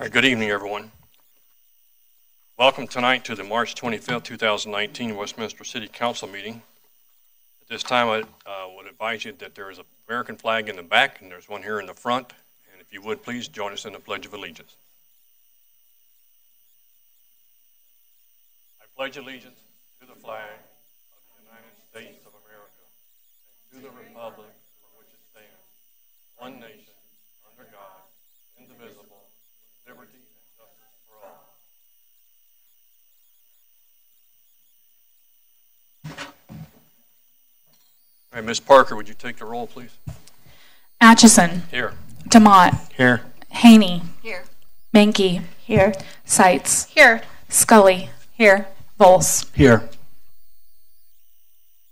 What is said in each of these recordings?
All right, good evening, everyone. Welcome tonight to the March 25th, 2019 Westminster City Council meeting. At this time, I would advise you that there is an American flag in the back and there's one here in the front. And if you would, please join us in the Pledge of Allegiance. I pledge allegiance to the flag of the United States of America and to the republic for which it stands, one nation, under God, indivisible, with liberty and justice for all. All right, Ms. Parker, would you take the roll, please? Atchison. Here. DeMott. Here. Haney. Here. Mankey. Here. Seitz. Here. Scully. Here. Volz. Here.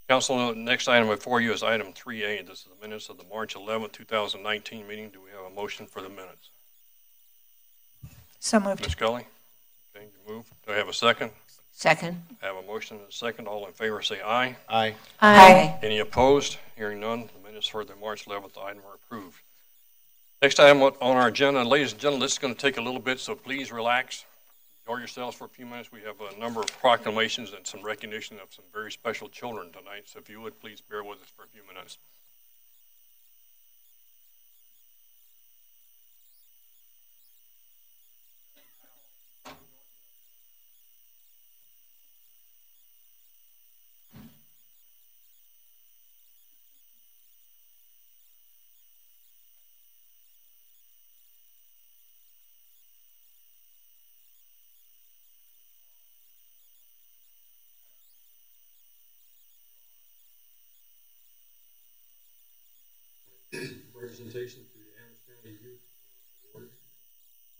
Council, the next item before you is item 3A. This is the minutes of the March 11th, 2019 meeting. Do we have a motion for the minutes? So moved. Ms. Scully? Okay, you move. Do I have a second? Second. I have a motion and a second. All in favor say aye. Aye. Aye. Any opposed? Hearing none, the minutes for the March 11th item are approved. Next item on our agenda, ladies and gentlemen, this is going to take a little bit, so please relax. Enjoy yourselves for a few minutes. We have a number of proclamations and some recognition of some very special children tonight, so if you would, please bear with us for a few minutes. Representation to the Adams County Youth Award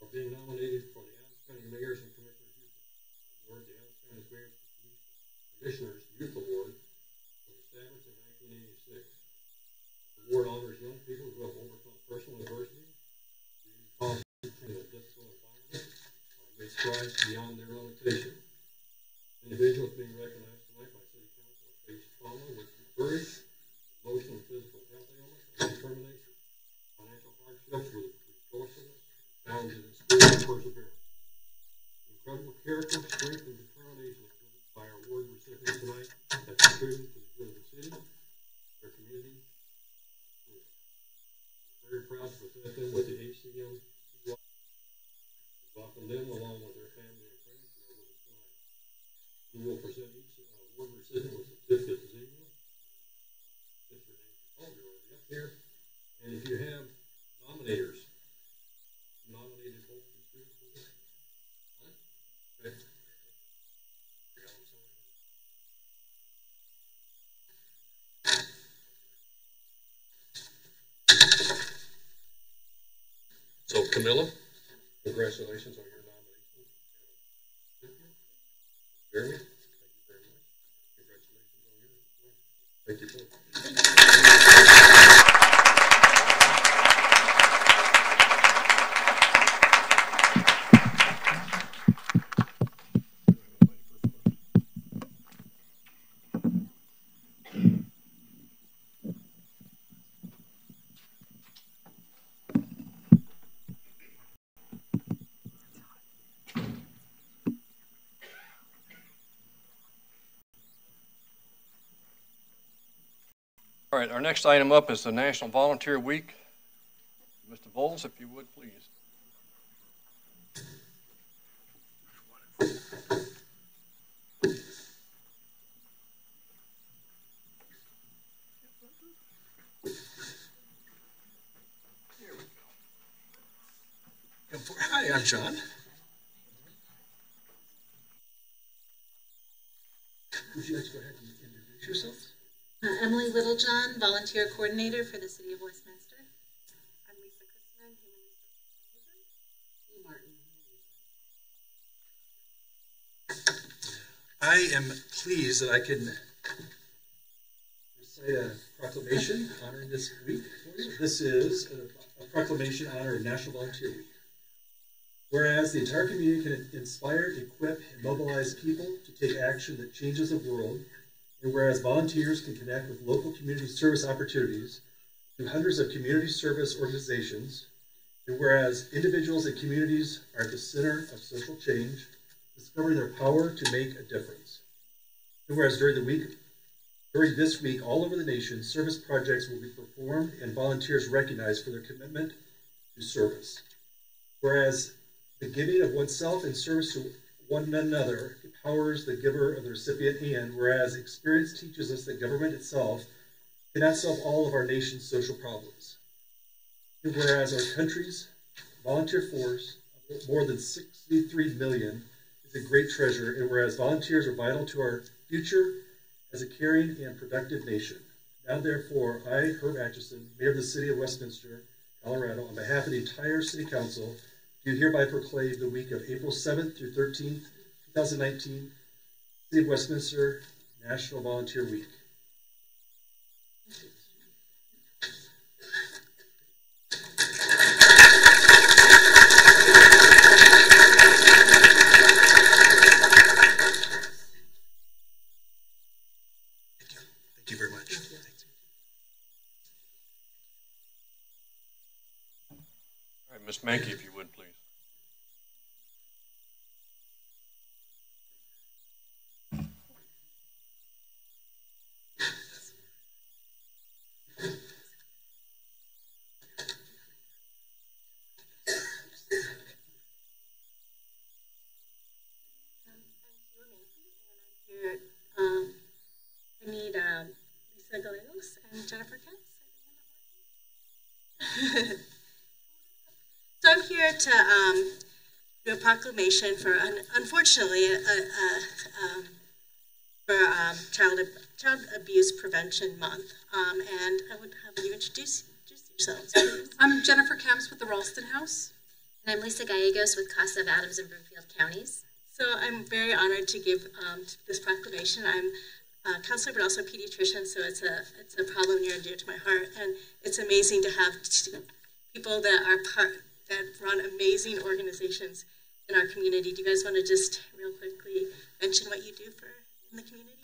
for being nominated for the Adams County Mayors and Commissioners Youth Award, the Adams County Mayors and Commissioners Youth Award was established in 1986. The award honors young people who have overcome personal adversity, in a difficult environment, or made strides beyond their limitations. Individuals being recognized tonight by City Council have faced trauma with courage, emotional and physical health ailments, and determination, financial hardships with resourcefulness, challenges in school, and perseverance. Incredible character, strength, and determination exhibited by our award recipients tonight have contributed to the good of the city, their community, and school. We're very proud to present them with the HCM. Welcome them along with their family and friends who are with us tonight. We will present each award recipient with a certificate this evening. Up here, and if you have nominators, nominated both the students with us. Okay. So Camilla, congratulations on your nomination. Jeremy, thank you very much. Congratulations on yours. Thank you both. All right, our next item up is the National Volunteer Week. Mr. Bowles, if you would, please. Here we go. Hi, I'm John. Would you like to go ahead and introduce yourself? Emily Littlejohn, volunteer coordinator for the City of Westminster. I'm Lisa Christman, Human Resources Manager. I am pleased that I can recite a proclamation honoring this week for you. This is a proclamation honoring National Volunteer Week. Whereas the entire community can inspire, equip, and mobilize people to take action that changes the world, and whereas volunteers can connect with local community service opportunities through hundreds of community service organizations, And whereas individuals and communities are at the center of social change, discovering their power to make a difference. And whereas during this week, all over the nation, service projects will be performed and volunteers recognized for their commitment to service. Whereas the giving of oneself in service to one another empowers the giver of the recipient, and whereas experience teaches us that government itself cannot solve all of our nation's social problems. And whereas our country's volunteer force of more than 63 million is a great treasure, and whereas volunteers are vital to our future as a caring and productive nation. Now therefore, I, Herb Atchison, Mayor of the City of Westminster, Colorado, on behalf of the entire City Council, do hereby proclaim the week of April 7th through 13th, 2019, City of Westminster National Volunteer Week. Thank you very much. All right, Ms. Mankey, if you would, please. I need Lisa Gallegos and Jennifer Katz. So I'm here to do a proclamation for, unfortunately, for Child Abuse Prevention Month. And I would have you introduce yourselves, please. I'm Jennifer Kemps with the Ralston House. And I'm Lisa Gallegos with CASA of Adams and Broomfield Counties. So I'm very honored to give this proclamation. I'm a counselor, but also a pediatrician, so it's a problem near and dear to my heart. And it's amazing to have people that run amazing organizations in our community. Do you guys want to just real quickly mention what you do in the community?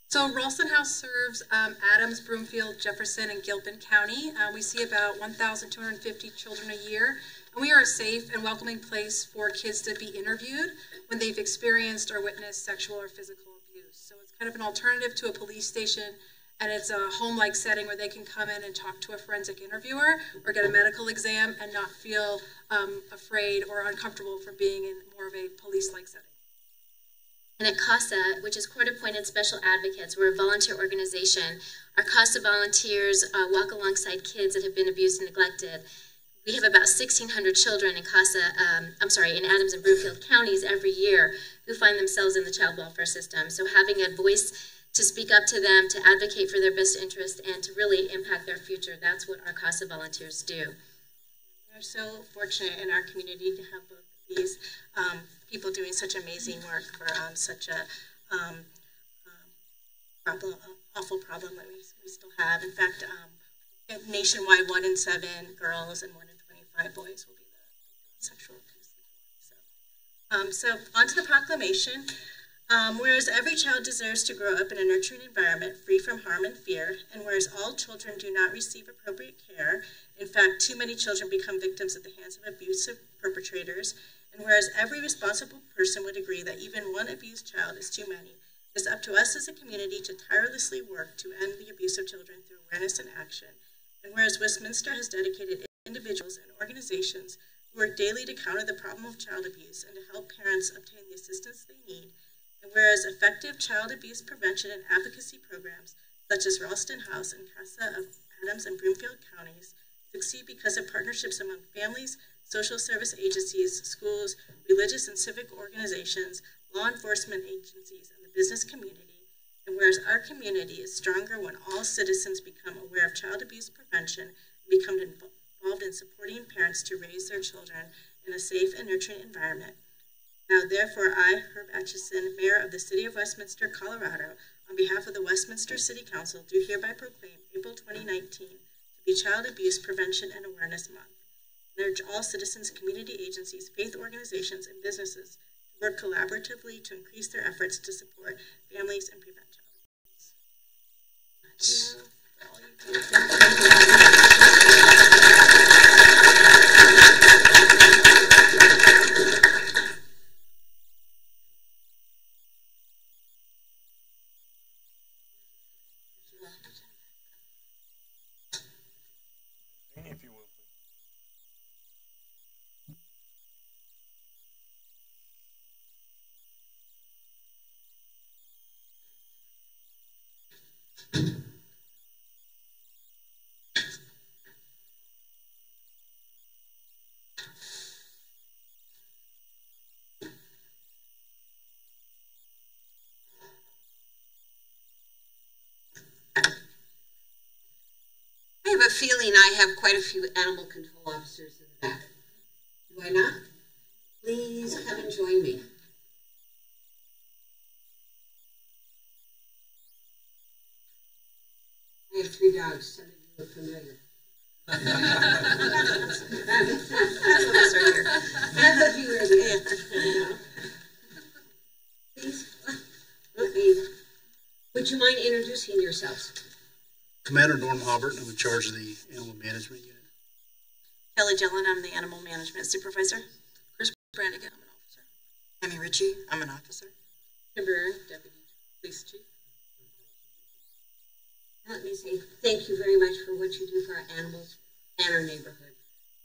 So Ralston House serves Adams, Broomfield, Jefferson, and Gilpin County. We see about 1,250 children a year. And we are a safe and welcoming place for kids to be interviewed when they've experienced or witnessed sexual or physical abuse. So it's kind of an alternative to a police station, and it's a home-like setting where they can come in and talk to a forensic interviewer or get a medical exam and not feel afraid or uncomfortable from being in more of a police-like setting. And at CASA, which is Court-Appointed Special Advocates, we're a volunteer organization. Our CASA volunteers walk alongside kids that have been abused and neglected. We have about 1,600 children in in Adams and Broomfield counties every year who find themselves in the child welfare system. So having a voice to speak up to them, to advocate for their best interest, and to really impact their future, that's what our CASA volunteers do. We're so fortunate in our community to have both of these people doing such amazing work for such a awful problem that we still have. In fact, nationwide, 1 in 7 girls and 1 in 25 boys will be the sexual abuse. So on to the proclamation. Whereas every child deserves to grow up in a nurturing environment free from harm and fear, and whereas all children do not receive appropriate care, in fact, too many children become victims at the hands of abusive perpetrators, and whereas every responsible person would agree that even one abused child is too many, it is up to us as a community to tirelessly work to end the abuse of children through awareness and action. And whereas Westminster has dedicated individuals and organizations who work daily to counter the problem of child abuse and to help parents obtain the assistance they need, and whereas effective child abuse prevention and advocacy programs such as Ralston House and CASA of Adams and Broomfield counties succeed because of partnerships among families, social service agencies, schools, religious and civic organizations, law enforcement agencies, and the business community. And whereas our community is stronger when all citizens become aware of child abuse prevention and become involved in supporting parents to raise their children in a safe and nurturing environment. Now, therefore, I, Herb Atchison, Mayor of the City of Westminster, Colorado, on behalf of the Westminster City Council, do hereby proclaim April 2019 to be Child Abuse Prevention and Awareness Month, and urge all citizens, community agencies, faith organizations, and businesses to work collaboratively to increase their efforts to support families and prevent child abuse. Thank you for all you do. feeling I have quite a few animal control officers in the back. Do I not? Please come and join me. I have 3 dogs. Some of you look familiar. That's right here. I thought you were there. Please, would you mind introducing yourselves? Commander Norm Hobart, I'm in charge of the Animal Management Unit. Kelly Gillen, I'm the Animal Management Supervisor. Chris Brannigan, I'm an officer. Tammy Ritchie, I'm an officer. Kimber, Deputy Police Chief. Let me say thank you very much for what you do for our animals and our neighborhood.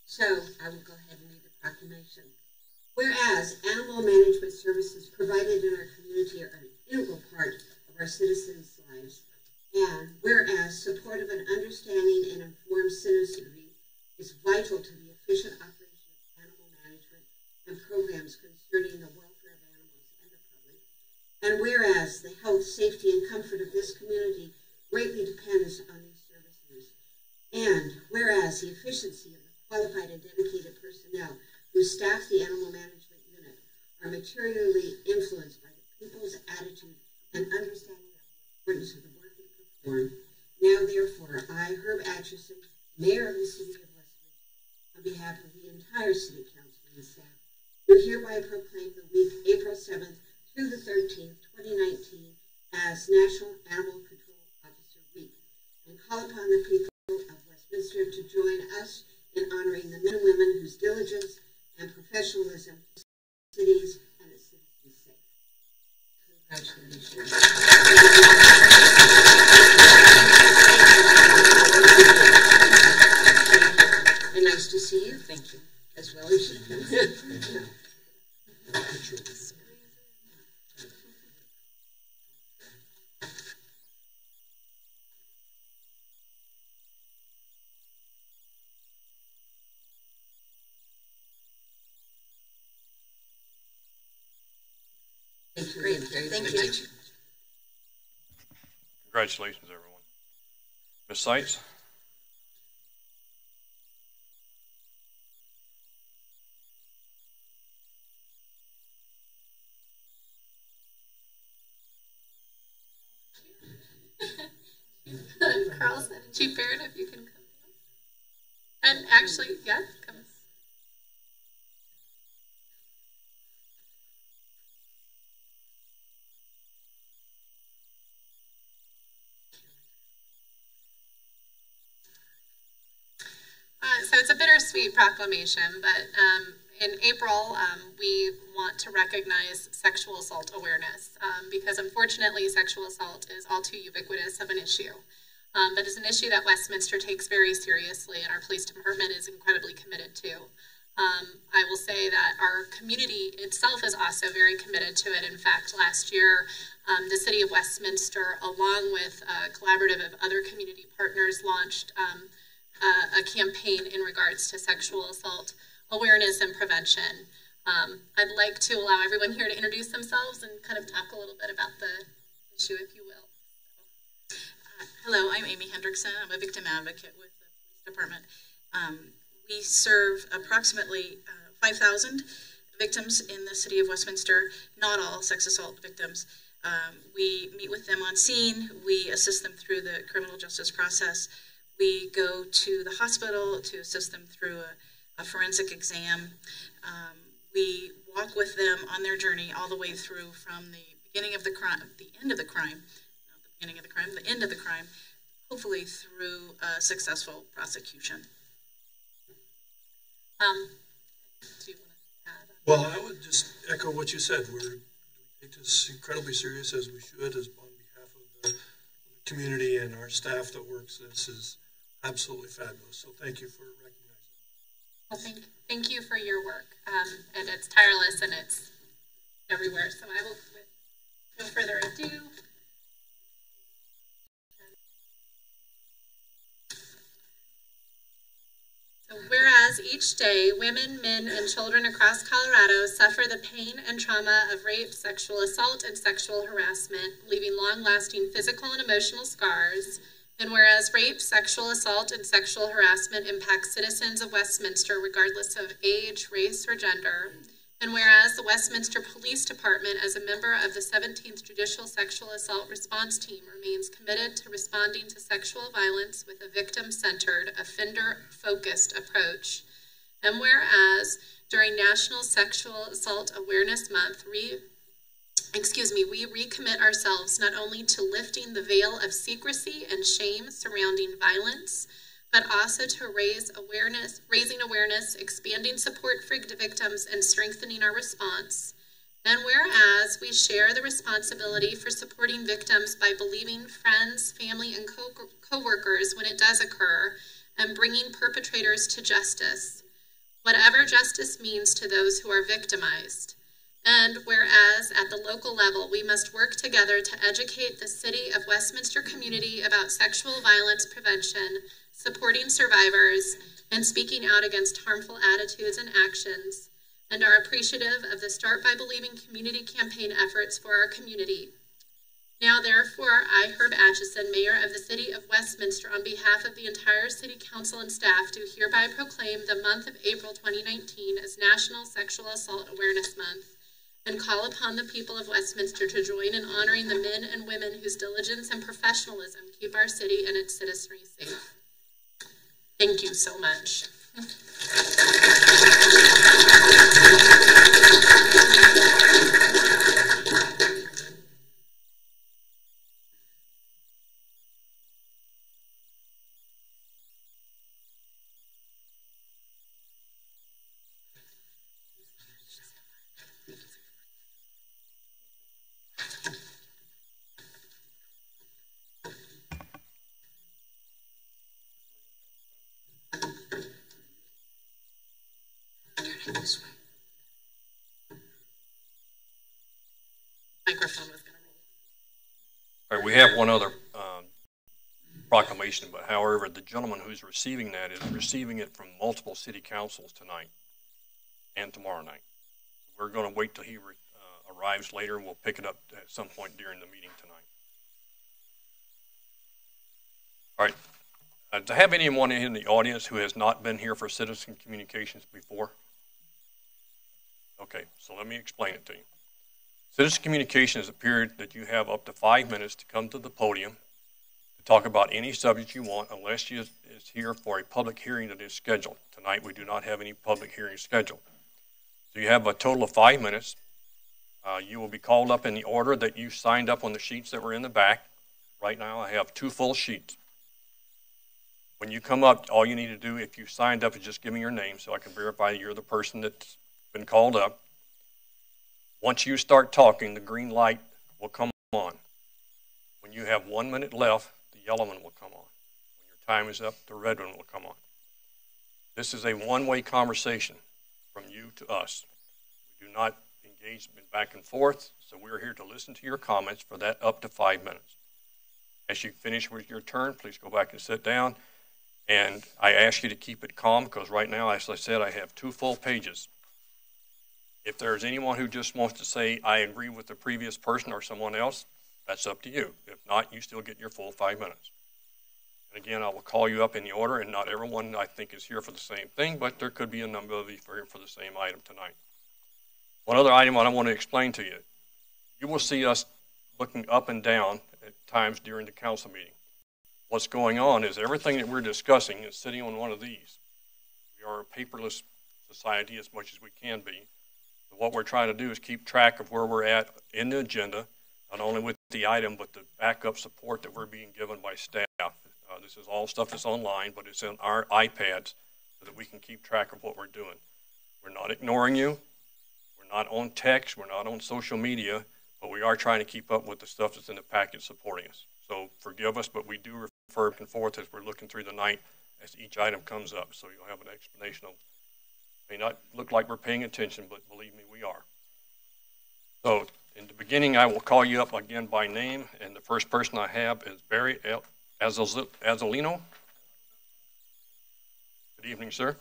So I will go ahead and read the proclamation. Whereas animal management services provided in our community are an integral part of our citizens' lives, and whereas support of an understanding and informed citizenry is vital to the efficient operation of animal management and programs concerning the welfare of animals and the public, and whereas the health, safety, and comfort of this community greatly depends on these services, and whereas the efficiency of the qualified and dedicated personnel who staff the animal management unit are materially influenced by the people's attitude and understanding of the importance of the work they perform, now therefore I, Herb Atchison, Mayor of the City of Westminster, on behalf of the entire City Council and staff, do hereby proclaim the week April 7th through the 13th, 2019 as National Animal Control Officer Week, and call upon the people of Westminster to join us in honoring the men and women whose diligence and professionalism cities and its citizens sake. Congratulations. And nice to see you. Thank you. As well as you. Great. Thank you. Congratulations, everyone. Ms. Seitz? Carlson, Chief Barrett, if you can come. And actually, yeah, come. So it's a bittersweet proclamation, but in April, we want to recognize sexual assault awareness because unfortunately sexual assault is all too ubiquitous of an issue. But it's an issue that Westminster takes very seriously and our police department is incredibly committed to. I will say that our community itself is also very committed to it. In fact, last year, the City of Westminster, along with a collaborative of other community partners, launched a campaign in regards to sexual assault awareness and prevention. I'd like to allow everyone here to introduce themselves and kind of talk a little bit about the issue, if you will. Hello, I'm Amy Hendrickson. I'm a victim advocate with the police department. We serve approximately 5,000 victims in the City of Westminster, not all sex assault victims. We meet with them on scene. We assist them through the criminal justice process. We go to the hospital to assist them through a forensic exam. We walk with them on their journey all the way through from the beginning of the crime, the end of the crime, not the beginning of the crime, the end of the crime, hopefully through a successful prosecution. Do you want to add? Well, I would just echo what you said. We take this incredibly serious, as we should, as on behalf of the community and our staff that works. This is absolutely fabulous. So thank you for recognizing it. Well, thank you for your work. And it's tireless and it's everywhere. So I will, with no further ado, so whereas each day women, men, and children across Colorado suffer the pain and trauma of rape, sexual assault, and sexual harassment, leaving long-lasting physical and emotional scars, And whereas rape, sexual assault, and sexual harassment impact citizens of Westminster regardless of age, race, or gender. And whereas the Westminster Police Department, as a member of the 17th Judicial Sexual Assault Response Team, remains committed to responding to sexual violence with a victim-centered, offender-focused approach. And whereas during National Sexual Assault Awareness Month, we recommit ourselves not only to lifting the veil of secrecy and shame surrounding violence, but also to raising awareness, expanding support for victims, and strengthening our response. And whereas we share the responsibility for supporting victims by believing friends, family, and co-workers when it does occur, and bringing perpetrators to justice, whatever justice means to those who are victimized. And whereas at the local level, we must work together to educate the City of Westminster community about sexual violence prevention, supporting survivors, and speaking out against harmful attitudes and actions, and are appreciative of the Start by Believing community campaign efforts for our community. Now, therefore, I, Herb Atchison, Mayor of the City of Westminster, on behalf of the entire City Council and staff, do hereby proclaim the month of April 2019 as National Sexual Assault Awareness Month, and call upon the people of Westminster to join in honoring the men and women whose diligence and professionalism keep our city and its citizenry safe. Thank you so much. Microphone was going to roll. All right, we have one other proclamation, but however, the gentleman who's receiving that is receiving it from multiple city councils tonight and tomorrow night. We're going to wait till he arrives later, and we'll pick it up at some point during the meeting tonight. All right. To have anyone in the audience who has not been here for citizen communications before? Okay, so let me explain it to you. Citizen communication is a period that you have up to 5 minutes to come to the podium to talk about any subject you want, unless you is here for a public hearing that is scheduled. Tonight we do not have any public hearings scheduled. So you have a total of 5 minutes. You will be called up in the order that you signed up on the sheets that were in the back. Right now I have 2 full sheets. When you come up, all you need to do, if you signed up, is just give me your name so I can verify you're the person that's been called up. Once you start talking, the green light will come on. When you have 1 minute left, the yellow one will come on. When your time is up, the red one will come on. This is a one-way conversation from you to us. We do not engage in back and forth, so we're here to listen to your comments for that up to 5 minutes. As you finish with your turn, please go back and sit down. And I ask you to keep it calm, because right now, as I said, I have 2 full pages. If there's anyone who just wants to say, I agree with the previous person or someone else, that's up to you. If not, you still get your full 5 minutes. And again, I will call you up in the order, and not everyone I think is here for the same thing, but there could be a number of you here for the same item tonight. One other item I want to explain to you. You will see us looking up and down at times during the council meeting. What's going on is everything that we're discussing is sitting on one of these. We are a paperless society as much as we can be. But what we're trying to do is keep track of where we're at in the agenda, not only with the item, but the backup support that we're being given by staff. This is all stuff that's online, but it's on our iPads so that we can keep track of what we're doing. We're not ignoring you. We're not on text. We're not on social media, but we are trying to keep up with the stuff that's in the packet supporting us. So forgive us, but we do refer back and forth as we're looking through the night as each item comes up. So you'll have an explanation of, may not look like we're paying attention, but believe me, we are. So in the beginning, I will call you up again by name, and the first person I have is Barry Azzolino. Good evening, sir.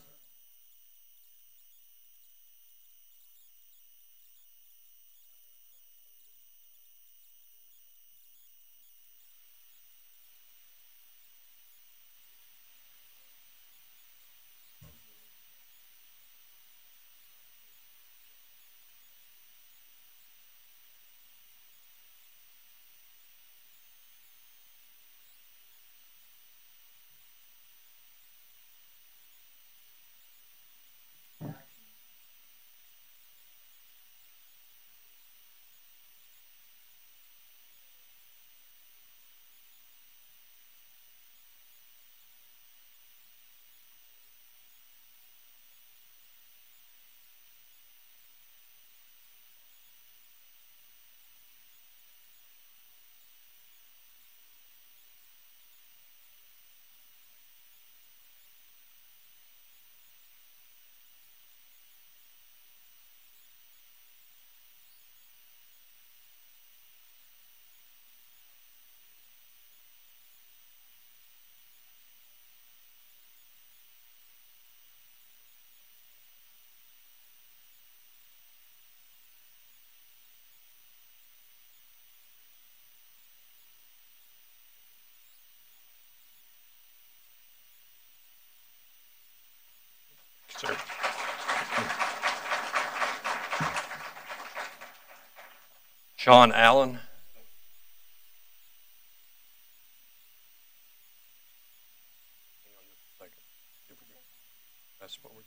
Sean Allen. Hang on just a second. See if we can- That's what we're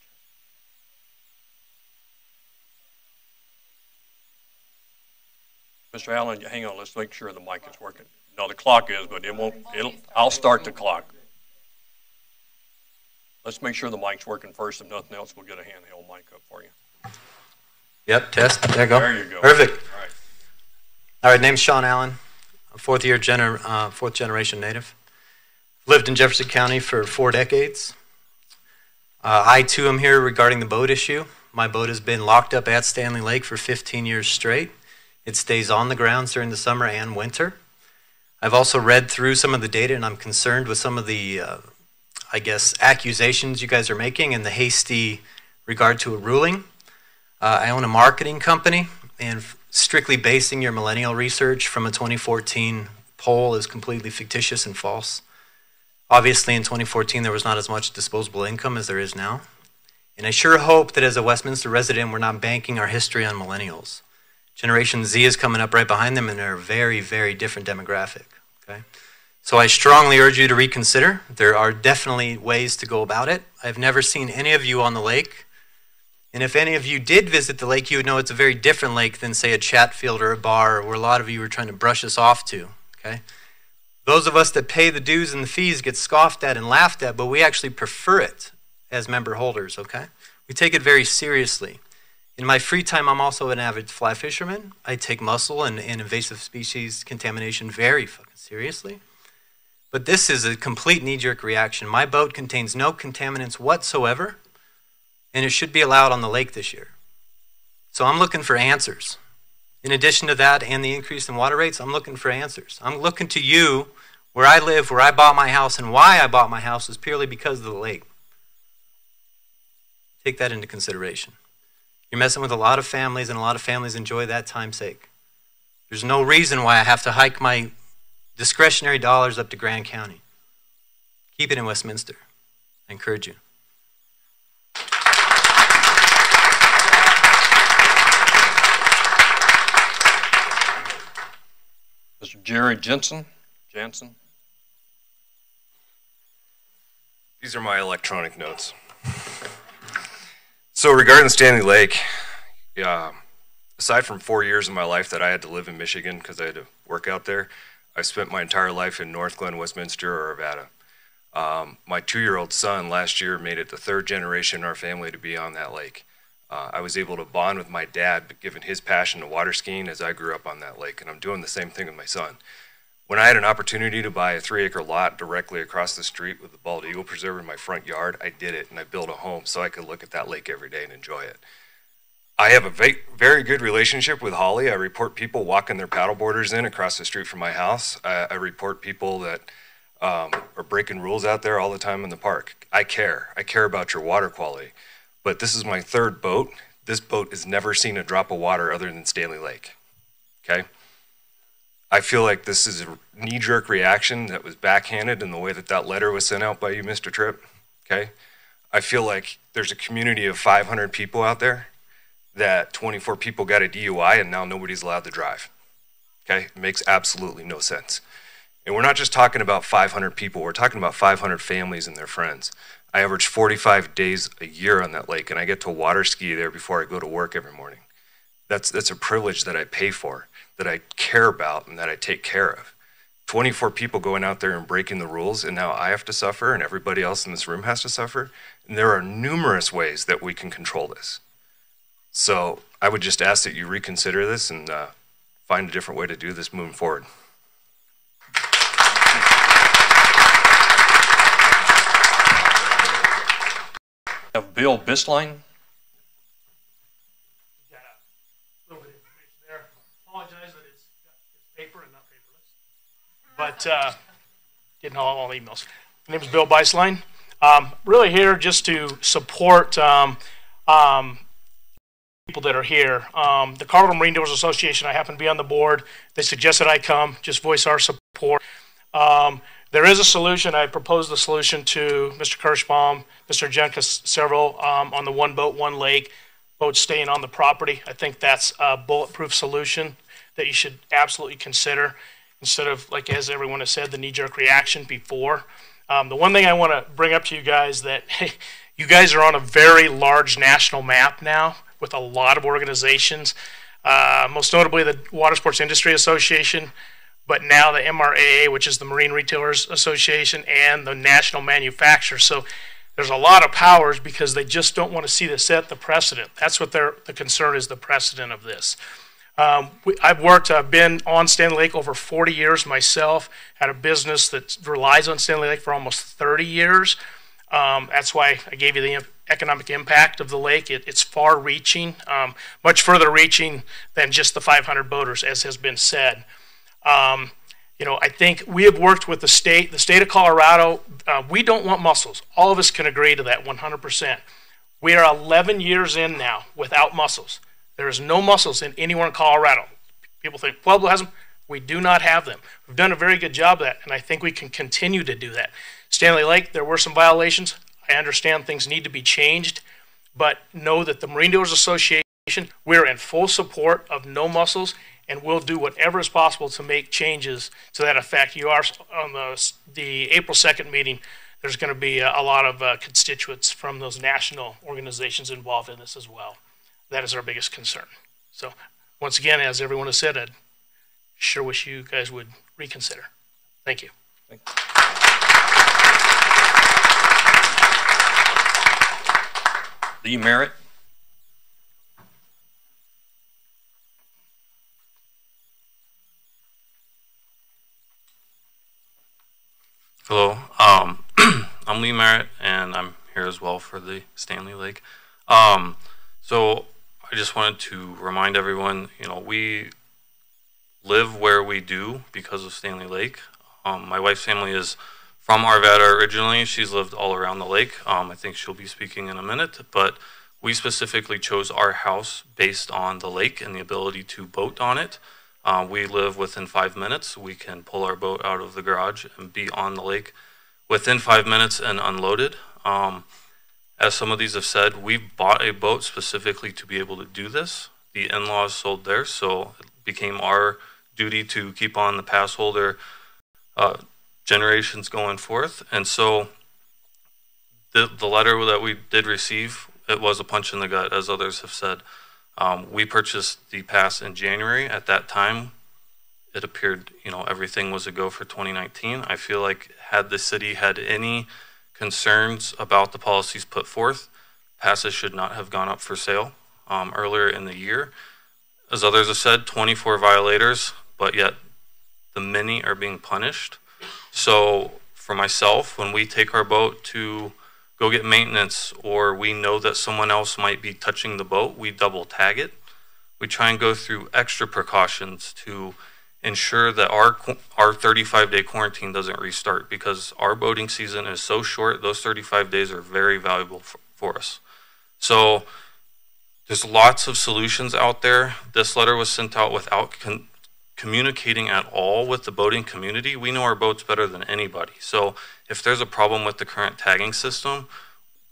Mr. Allen, hang on, let's make sure the mic is working. No, the clock is, but it won't, I'll start the clock. Let's make sure the mic's working first. If nothing else, we'll get a handheld mic up for you. Yep, test. There you go. There you go. Perfect. All right. All right, name's Sean Allen, a fourth generation native. Lived in Jefferson County for 4 decades. I too am here regarding the boat issue. My boat has been locked up at Stanley Lake for 15 years straight. It stays on the grounds during the summer and winter. I've also read through some of the data, and I'm concerned with some of the, I guess, accusations you guys are making and the hasty regard to a ruling. I own a marketing company, and strictly basing your millennial research from a 2014 poll is completely fictitious and false. Obviously, in 2014, there was not as much disposable income as there is now. And I sure hope that as a Westminster resident, we're not banking our history on millennials. Generation Z is coming up right behind them, and they're a very, very different demographic. Okay? So I strongly urge you to reconsider. There are definitely ways to go about it. I've never seen any of you on the lake. And if any of you did visit the lake, you would know it's a very different lake than, say, a Chatfield or a bar, where a lot of you were trying to brush us off to. Okay? Those of us that pay the dues and the fees get scoffed at and laughed at, but we actually prefer it as member holders, okay? We take it very seriously. In my free time, I'm also an avid fly fisherman. I take mussel and invasive species contamination very fucking seriously. But this is a complete knee-jerk reaction. My boat contains no contaminants whatsoever, and it should be allowed on the lake this year. So I'm looking for answers. In addition to that and the increase in water rates, I'm looking for answers. I'm looking to you, where I live, where I bought my house, and why I bought my house was purely because of the lake. Take that into consideration. You're messing with a lot of families, and a lot of families enjoy that time's sake. There's no reason why I have to hike my discretionary dollars up to Grand County. Keep it in Westminster. I encourage you. Mr. Jerry Jansen. These are my electronic notes. So regarding Stanley Lake, aside from 4 years of my life that I had to live in Michigan because I had to work out there, I spent my entire life in North Glen, Westminster, or Arvada. My 2-year-old son last year made it the 3rd generation in our family to be on that lake. I was able to bond with my dad, given his passion to water skiing as I grew up on that lake, and I'm doing the same thing with my son. When I had an opportunity to buy a 3-acre lot directly across the street with the bald eagle preserve in my front yard, I did it, and I built a home so I could look at that lake every day and enjoy it. I have a very good relationship with Holly. I report people walking their paddleboarders in across the street from my house. I report people that are breaking rules out there all the time in the park. I care. I care about your water quality. But this is my 3rd boat. This boat has never seen a drop of water other than Stanley Lake. Okay? I feel like this is a knee-jerk reaction that was backhanded in the way that that letter was sent out by you, Mr. Tripp. Okay? I feel like there's a community of 500 people out there that 24 people got a DUI and now nobody's allowed to drive. Okay? It makes absolutely no sense. And we're not just talking about 500 people. We're talking about 500 families and their friends. I average 45 days a year on that lake, and I get to water ski there before I go to work every morning. That's a privilege that I pay for, that I care about, and that I take care of. 24 people going out there and breaking the rules, and now I have to suffer, and everybody else in this room has to suffer. And there are numerous ways that we can control this. So I would just ask that you reconsider this and find a different way to do this moving forward. Have Bill Bisline. Got a little bit of information there. Apologize that it's paper and not paperless. But getting all the emails. My name is Bill Beislein. Really here just to support people that are here. The Colorado Marine Doors Association, I happen to be on the board. They suggested I come, just voice our support. There is a solution. I proposed the solution to Mr. Kirschbaum, Mr. Jenkus, several on the one boat, one lake, boats staying on the property. I think that's a bulletproof solution. that you should absolutely consider instead of, like as everyone has said, the knee-jerk reaction before. The one thing I want to bring up to you guys that you guys are on a very large national map now with a lot of organizations, most notably the Water Sports Industry Association, but now the MRAA, which is the Marine Retailers Association, and the National Manufacturers. So there's a lot of powers because they just don't want to see this set the precedent. That's what the concern is, the precedent of this. I've been on Stanley Lake over 40 years myself, had a business that relies on Stanley Lake for almost 30 years. That's why I gave you the economic impact of the lake. It's far reaching, much further reaching than just the 500 boaters, as has been said. I think we have worked with the state of Colorado. We don't want mussels. All of us can agree to that 100%. We are 11 years in now without mussels. There is no mussels in anywhere in Colorado. People think Pueblo has them. We do not have them. We've done a very good job of that, and I think we can continue to do that. Stanley Lake, there were some violations. I understand things need to be changed, but know that the Marine Dealers Association, we're in full support of no mussels, and we'll do whatever is possible to make changes to that effect. You are on the April 2nd meeting. There's going to be a lot of constituents from those national organizations involved in this as well. That is our biggest concern. So once again, as everyone has said, I'd sure wish you guys would reconsider. Thank you. Lee Merritt. Hello, I'm Lee Merritt, and I'm here as well for the Stanley Lake. So I just wanted to remind everyone, we live where we do because of Stanley Lake. My wife's family is from Arvada originally. She's lived all around the lake. I think she'll be speaking in a minute, but we specifically chose our house based on the lake and the ability to boat on it. We live within 5 minutes. We can pull our boat out of the garage and be on the lake within 5 minutes and unloaded. As some of these have said, we bought a boat specifically to be able to do this. The in-laws sold theirs, so it became our duty to keep on the pass holder generations going forth. And so the letter that we did receive, it was a punch in the gut, as others have said. We purchased the pass in January. At that time, it appeared, everything was a go for 2019. I feel like had the city had any concerns about the policies put forth, passes should not have gone up for sale earlier in the year. As others have said, 24 violators, but yet the many are being punished. So for myself, when we take our boat to go get maintenance, or we know that someone else might be touching the boat, we double tag it. We try and go through extra precautions to ensure that our 35-day quarantine doesn't restart, because our boating season is so short. Those 35 days are very valuable for us. So there's lots of solutions out there. This letter was sent out without communicating at all with the boating community. We know our boats better than anybody. So if there's a problem with the current tagging system,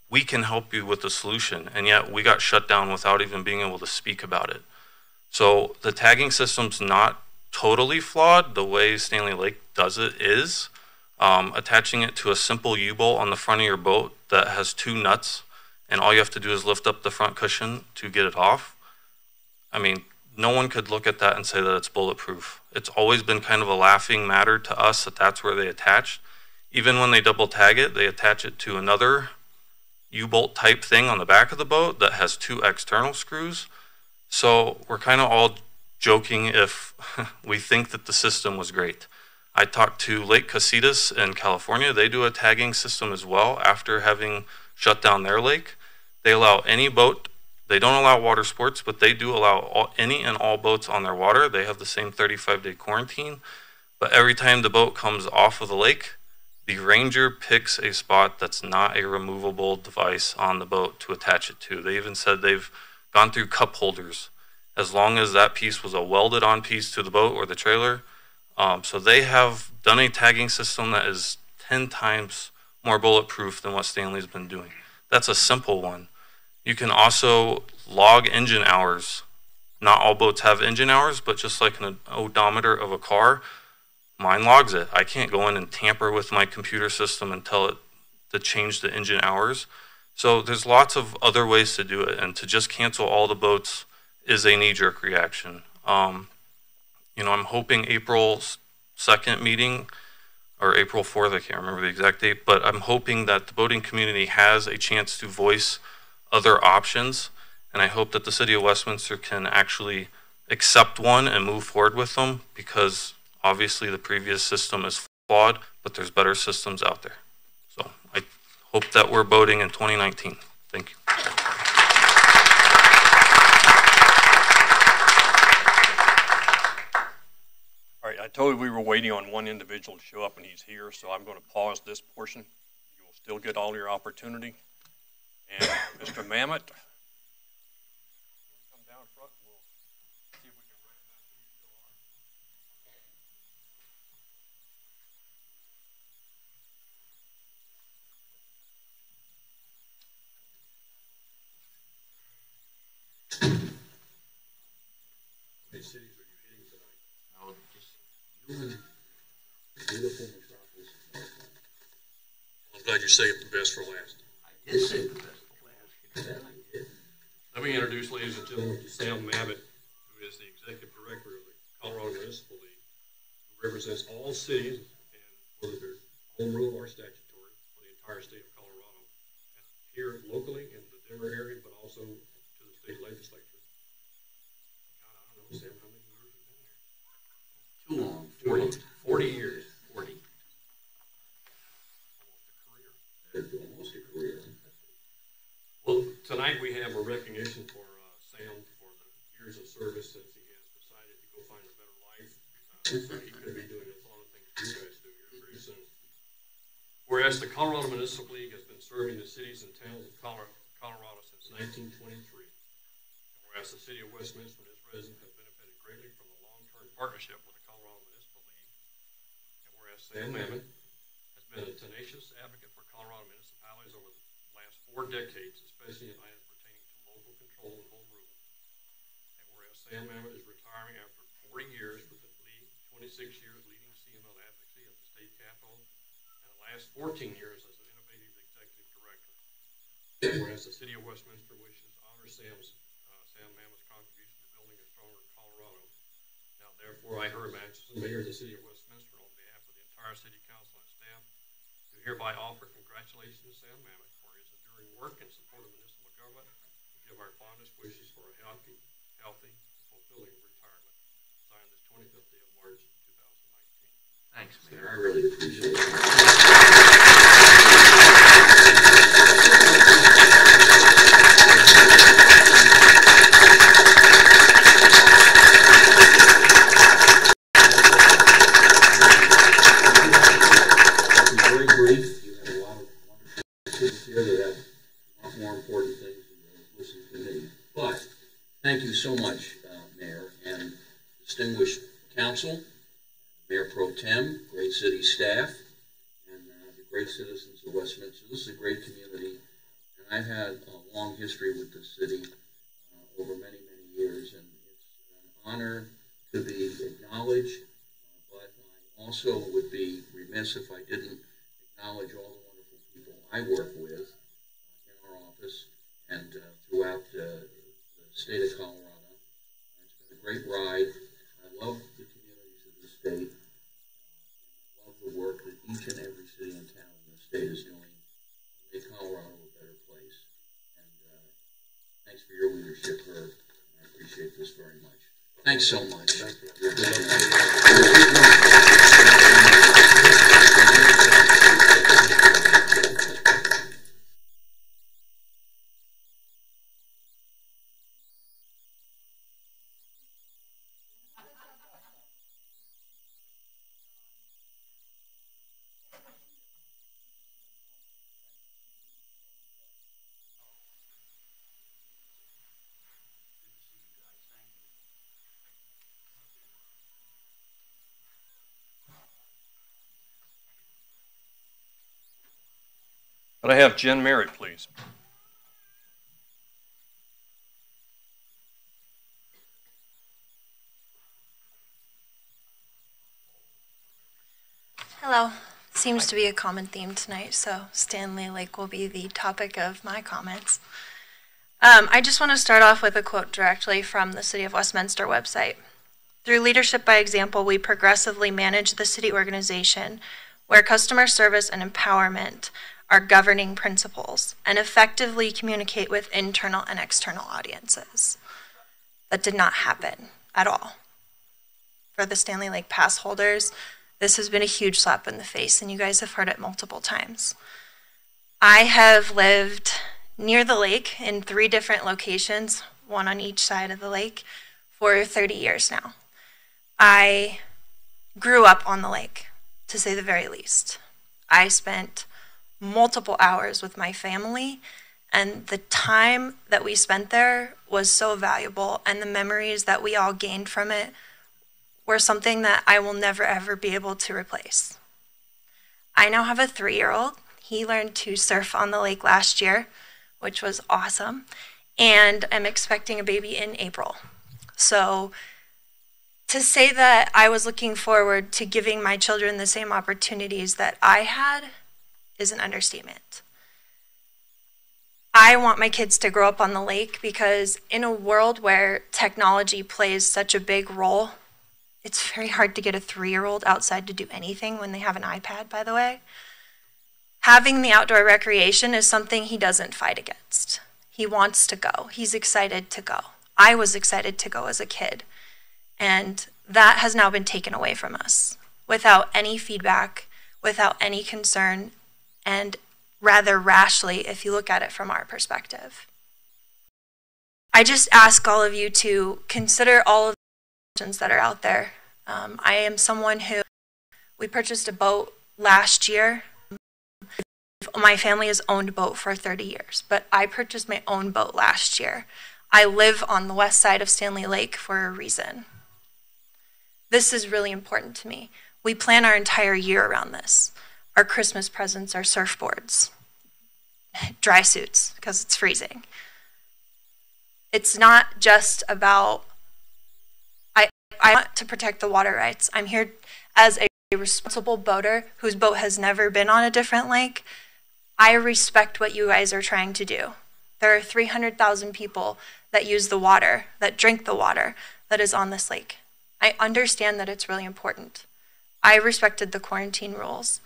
we can help you with the solution. And yet we got shut down without even being able to speak about it. So the tagging system's not totally flawed. The way Stanley Lake does it is attaching it to a simple U-bolt on the front of your boat that has 2 nuts, and all you have to do is lift up the front cushion to get it off. I mean, no one could look at that and say that it's bulletproof. It's always been kind of a laughing matter to us that that's where they attach. Even when they double tag it, they attach it to another U-bolt type thing on the back of the boat that has 2 external screws. So we're kind of all joking if we think that the system was great. I talked to Lake Casitas in California. They do a tagging system as well after having shut down their lake. They allow any boat. They don't allow water sports, but they do allow any and all boats on their water. They have the same 35-day quarantine. But every time the boat comes off of the lake, the ranger picks a spot that's not a removable device on the boat to attach it to. They even said they've gone through cup holders, as long as that piece was a welded on piece to the boat or the trailer. So they have done a tagging system that is 10 times more bulletproof than what Stanley's been doing. That's a simple one. You can also log engine hours not all boats have engine hours, but just like an odometer of a car, mine logs it. I can't go in and tamper with my computer system and tell it to change the engine hours. So there's lots of other ways to do it, and to just cancel all the boats is a knee-jerk reaction. You know, I'm hoping April 2nd meeting, or April 4th, I can't remember the exact date, but I'm hoping that the boating community has a chance to voice other options, and I hope that the City of Westminster can actually accept one and move forward with them, because obviously the previous system is flawed, but there's better systems out there. So I hope that we're boating in 2019. Thank you. All right, I told you we were waiting on one individual to show up, and he's here, so I'm going to pause this portion. You will still get all your opportunity. And Mr. Mamet, come down front, and we'll see if we can recognize who you still are. How many cities are you hitting tonight? I'll just beautiful metropolis. I'm glad you saved the best for last. I did say the best for last. You know that I did. Let me introduce, ladies and gentlemen, Sam Mamet, who is the Executive Director of the Colorado Municipal League, who represents all cities, and whether they're home rule or statutory, for the entire state of Colorado, here locally in the Denver area, but also to the state legislature. God, I don't know, Sam, how many years have you been there? Too long. 40 years. 40. Almost a career. Well, tonight we have a recognition for Sam for the years of service since he has decided to go find a better life. So he could be doing a lot of things you guys do here pretty soon. Whereas the Colorado Municipal League has been serving the cities and towns of Colorado since 1923. And whereas the city of Westminster and its residents have benefited greatly from the long-term partnership with the Colorado Municipal League. And whereas Sam Mamet has been a tenacious advocate for Colorado municipalities over the last 4 decades, especially in items pertaining to local control and home rule. And whereas Sam Mamet is retiring after 40 years with the league, 26 years leading CML advocacy at the state capitol, and the last 14 years as an innovative executive director. And whereas the city of Westminster wishes to honor Sam Mamet's contribution to building a stronger Colorado. Now, therefore, I, Herb Atchison, Mayor of the city of Westminster, on behalf of the entire city council and staff, do hereby offer congratulations to Sam Mamet for his enduring work in support of municipal government, and give our fondest wishes for a healthy, fulfilling retirement. Signed this 25th day of March, 2019. Thanks, Mayor. I really appreciate it. Very brief. You have a lot of wonderful kids here that have a lot more important things than listen to me. But thank you so much, Mayor, and distinguished council, Mayor Pro Tem, great city staff, and the great citizens of Westminster. This is a great community, and I've had a long history with this city over many, many years, and it's an honor to be acknowledged, but I also would be remiss if I didn't acknowledge all the wonderful people I work with in our office and throughout the state of Colorado. It's been a great ride. I love the communities of the state. I love the work that each and every city and town in the state is doing to make Colorado a better place. And thanks for your leadership, Herb. I appreciate this very much. Thanks so much. Could I have Jen Merritt, please? Hello. Seems to be a common theme tonight, so Stanley Lake will be the topic of my comments. I just want to start off with a quote directly from the City of Westminster website. Through leadership by example, we progressively manage the city organization where customer service and empowerment are governing principles and effectively communicate with internal and external audiences. That did not happen at all. For the Stanley Lake pass holders, this has been a huge slap in the face, and you guys have heard it multiple times. I have lived near the lake in 3 different locations, one on each side of the lake, for 30 years now. I grew up on the lake, to say the very least. I spent multiple hours with my family, and the time that we spent there was so valuable, and the memories that we all gained from it were something that I will never ever be able to replace. I now have a 3-year-old. He learned to surf on the lake last year, which was awesome, and I'm expecting a baby in April. So to say that I was looking forward to giving my children the same opportunities that I had is an understatement. I want my kids to grow up on the lake because in a world where technology plays such a big role, it's very hard to get a 3-year-old outside to do anything when they have an iPad, by the way. Having the outdoor recreation is something he doesn't fight against. He wants to go. He's excited to go. I was excited to go as a kid. And that has now been taken away from us without any feedback, without any concern, and rather rashly if you look at it from our perspective. I just ask all of you to consider all of the options that are out there. I am someone who, we purchased a boat last year. My family has owned a boat for 30 years, but I purchased my own boat last year. I live on the west side of Stanley Lake for a reason. This is really important to me. We plan our entire year around this. Our Christmas presents are surfboards, dry suits, because it's freezing. It's not just about, I want to protect the water rights. I'm here as a responsible boater whose boat has never been on a different lake. I respect what you guys are trying to do. There are 300,000 people that use the water, that drink the water that is on this lake. I understand that it's really important. I respected the quarantine rules.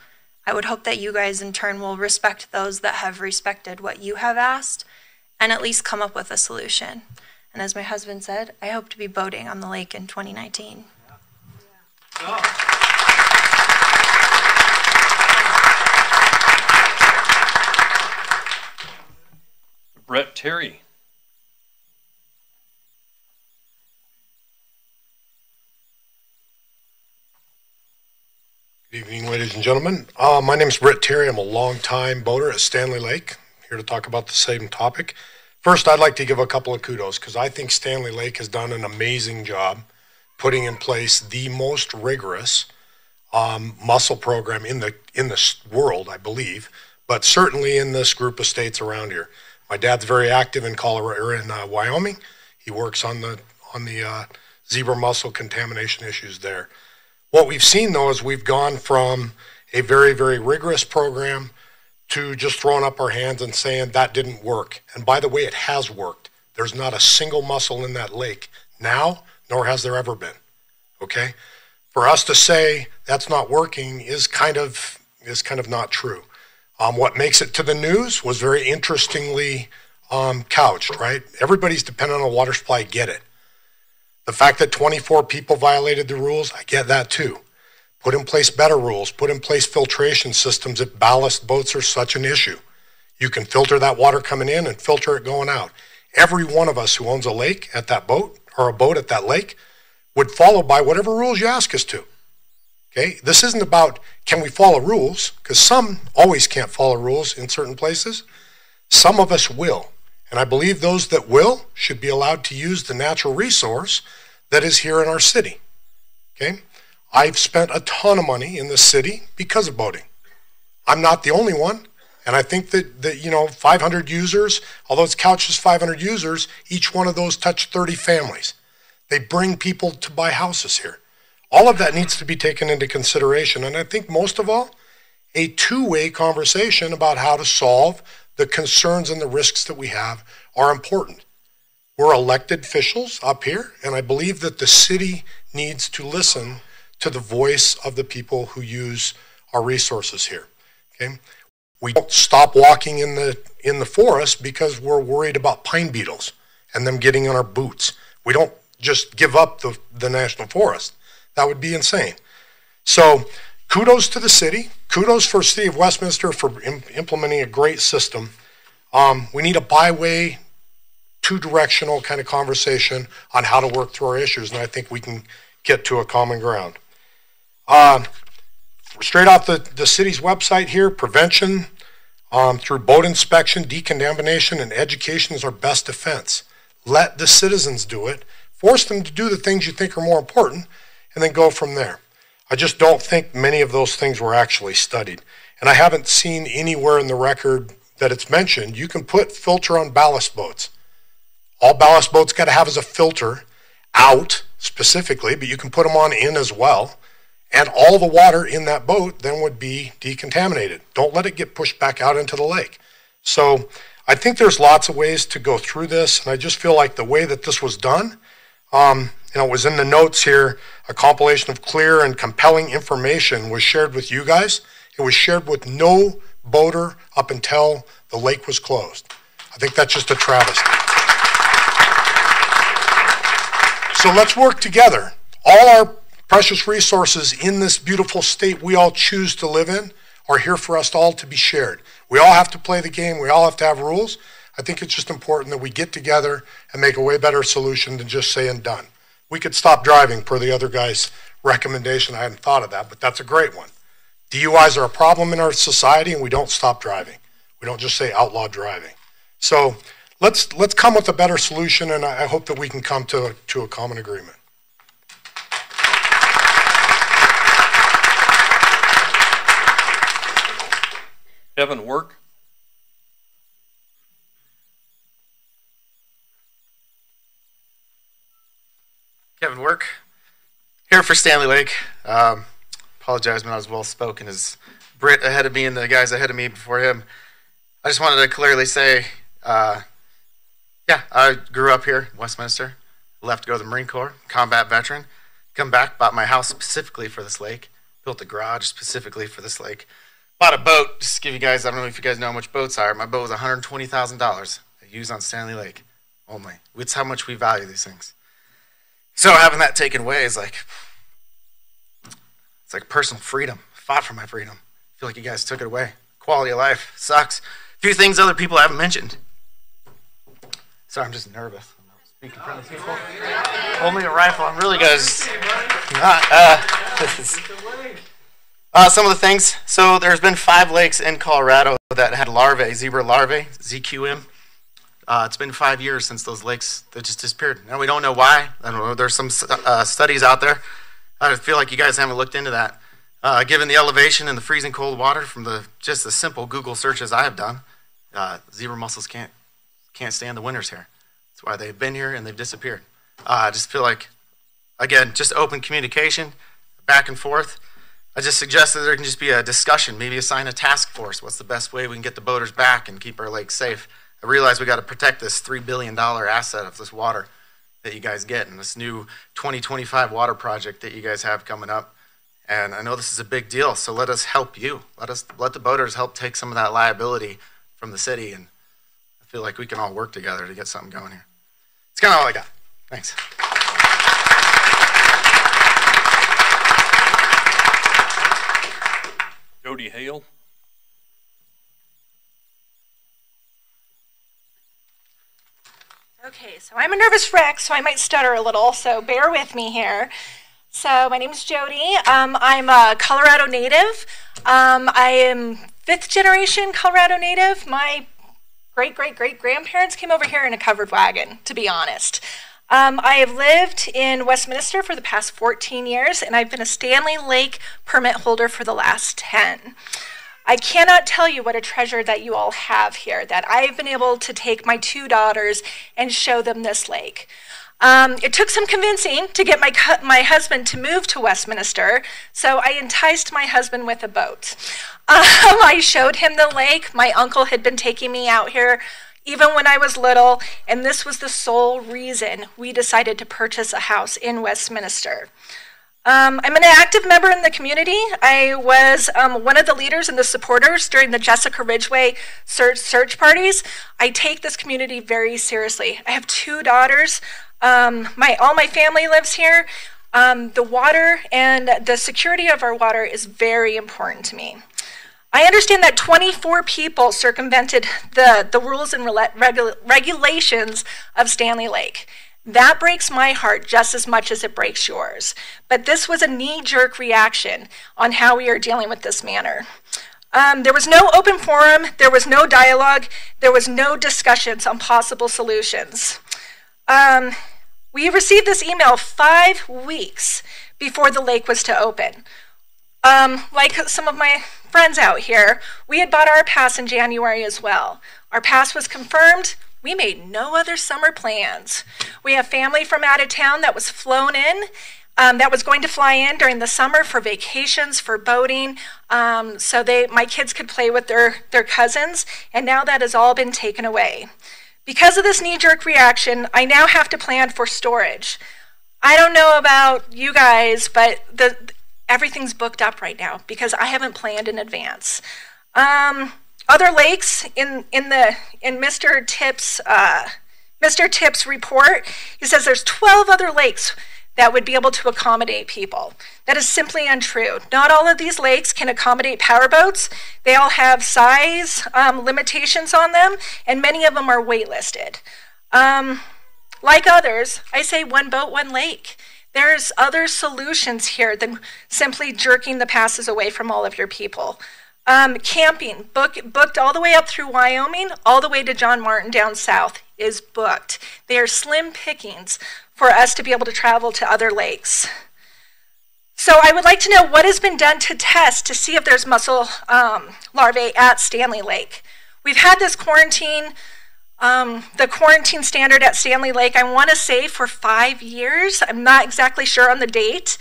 I would hope that you guys in turn will respect those that have respected what you have asked and at least come up with a solution. And as my husband said, I hope to be boating on the lake in 2019. Brett Terry. Good evening, ladies and gentlemen. My name is Brett Terry. I'm a longtime boater at Stanley Lake, here to talk about the same topic. First, I'd like to give a couple of kudos because I think Stanley Lake has done an amazing job putting in place the most rigorous mussel program in the world, I believe, but certainly in this group of states around here. My dad's very active in Colorado, or in Wyoming. He works on the zebra mussel contamination issues there. What we've seen, though, is we've gone from a very, very rigorous program to just throwing up our hands and saying that didn't work. And by the way, it has worked. There's not a single mussel in that lake now, nor has there ever been. Okay? For us to say that's not working is kind of not true. What makes it to the news was very interestingly couched, right? Everybody's dependent on a water supply, get it. The fact that 24 people violated the rules, I get that too. Put in place better rules, put in place filtration systems if ballast boats are such an issue. You can filter that water coming in and filter it going out. Every one of us who owns a lake at that boat, or a boat at that lake, would follow by whatever rules you ask us to. Okay? This isn't about can we follow rules, because some always can't follow rules in certain places. Some of us will. And I believe those that will should be allowed to use the natural resource that is here in our city. Okay? I've spent a ton of money in this city because of boating. I'm not the only one. And I think that 500 users, although it's couched as 500 users, each one of those touch 30 families. They bring people to buy houses here. All of that needs to be taken into consideration. And I think most of all, a two-way conversation about how to solve the concerns and the risks that we have are important. We're elected officials up here, and I believe that the city needs to listen to the voice of the people who use our resources here. Okay? We don't stop walking in the forest because we're worried about pine beetles and them getting on our boots. We don't just give up the national forest. That would be insane. So kudos to the city. Kudos for the City of Westminster for implementing a great system. We need a byway, two-directional kind of conversation on how to work through our issues, and I think we can get to a common ground. Straight off the city's website here, prevention through boat inspection, decontamination, and education is our best defense. Let the citizens do it. Force them to do the things you think are more important, and then go from there. I just don't think many of those things were actually studied. And I haven't seen anywhere in the record that it's mentioned, you can put filter on ballast boats. All ballast boats got to have is a filter out specifically, but you can put them on in as well. And all the water in that boat then would be decontaminated. Don't let it get pushed back out into the lake. So I think there's lots of ways to go through this, and I just feel like the way that this was done, it was in the notes here, a compilation of clear and compelling information was shared with you guys. It was shared with no boater up until the lake was closed. I think that's just a travesty. So let's work together. All our precious resources in this beautiful state we all choose to live in are here for us all to be shared. We all have to play the game. We all have to have rules. I think it's just important that we get together and make a way better solution than just saying done. We could stop driving per the other guy's recommendation. I hadn't thought of that, but that's a great one. DUIs are a problem in our society, and we don't stop driving. We don't just say outlaw driving. So let's come with a better solution, and I hope that we can come to a common agreement. Kevin, work. Kevin Work, here for Stanley Lake. Apologize when I was well spoken as Britt ahead of me and the guys ahead of me before him. I just wanted to clearly say, I grew up here in Westminster, left to go to the Marine Corps, combat veteran, come back, bought my house specifically for this lake, built a garage specifically for this lake, bought a boat, just to give you guys, I don't know if you guys know how much boats are. My boat was $120,000 I use on Stanley Lake only. It's how much we value these things. So having that taken away is like, it's like personal freedom. Fought for my freedom. I feel like you guys took it away. Quality of life sucks. A few things other people haven't mentioned. Sorry, I'm just nervous. I'm not speaking in front of people. Hold me a rifle. I'm really gonna some of the things. So there's been 5 lakes in Colorado that had larvae, zebra larvae, ZQM. It's been 5 years since those lakes that just disappeared. Now we don't know why. I don't know. There's some studies out there. I feel like you guys haven't looked into that. Given the elevation and the freezing cold water from just the simple Google searches I have done, zebra mussels can't stand the winters here. That's why they've been here and they've disappeared. I just feel like, again, just open communication, back and forth. I just suggest that there can just be a discussion, maybe assign a task force. What's the best way we can get the boaters back and keep our lakes safe? I realize we got to protect this $3 billion asset of this water that you guys get and this new 2025 water project that you guys have coming up. And I know this is a big deal, so let us help you. Let the boaters help take some of that liability from the city, and I feel like we can all work together to get something going here. It's kind of all I got. Thanks. Jody Hale. Okay, so I'm a nervous wreck, so I might stutter a little, so bear with me here. So my name is Jody. I'm a Colorado native. I am 5th generation Colorado native. My great-great-great-grandparents came over here in a covered wagon, to be honest. I have lived in Westminster for the past 14 years, and I've been a Stanley Lake permit holder for the last 10. I cannot tell you what a treasure that you all have here, that I've been able to take my 2 daughters and show them this lake. It took some convincing to get my husband to move to Westminster, so I enticed my husband with a boat. I showed him the lake. My uncle had been taking me out here even when I was little, and this was the sole reason we decided to purchase a house in Westminster. I'm an active member in the community. I was one of the leaders and the supporters during the Jessica Ridgway search parties. I take this community very seriously. I have 2 daughters. All my family lives here. The water and the security of our water is very important to me. I understand that 24 people circumvented the rules and regulations of Stanley Lake. That breaks my heart just as much as it breaks yours. But this was a knee-jerk reaction on how we are dealing with this matter. There was no open forum, there was no dialogue, there was no discussions on possible solutions. We received this email 5 weeks before the lake was to open. Like some of my friends out here, we had bought our pass in January as well. Our pass was confirmed. We made no other summer plans. We have family from out of town that was flown in, that was going to fly in during the summer for vacations, for boating, so my kids could play with their cousins, and now that has all been taken away. Because of this knee-jerk reaction, I now have to plan for storage. I don't know about you guys, but everything's booked up right now because I haven't planned in advance. Other lakes in Mr. Tipp's report, he says there's 12 other lakes that would be able to accommodate people. That is simply untrue. Not all of these lakes can accommodate powerboats. They all have size limitations on them, and many of them are waitlisted. Like others, I say one boat, one lake. There's other solutions here than simply jerking the passes away from all of your people. Camping, booked all the way up through Wyoming, all the way to John Martin down south, is booked. They are slim pickings for us to be able to travel to other lakes. So I would like to know what has been done to test to see if there's mussel larvae at Stanley Lake. We've had this quarantine, the quarantine standard at Stanley Lake, I want to say for 5 years. I'm not exactly sure on the date.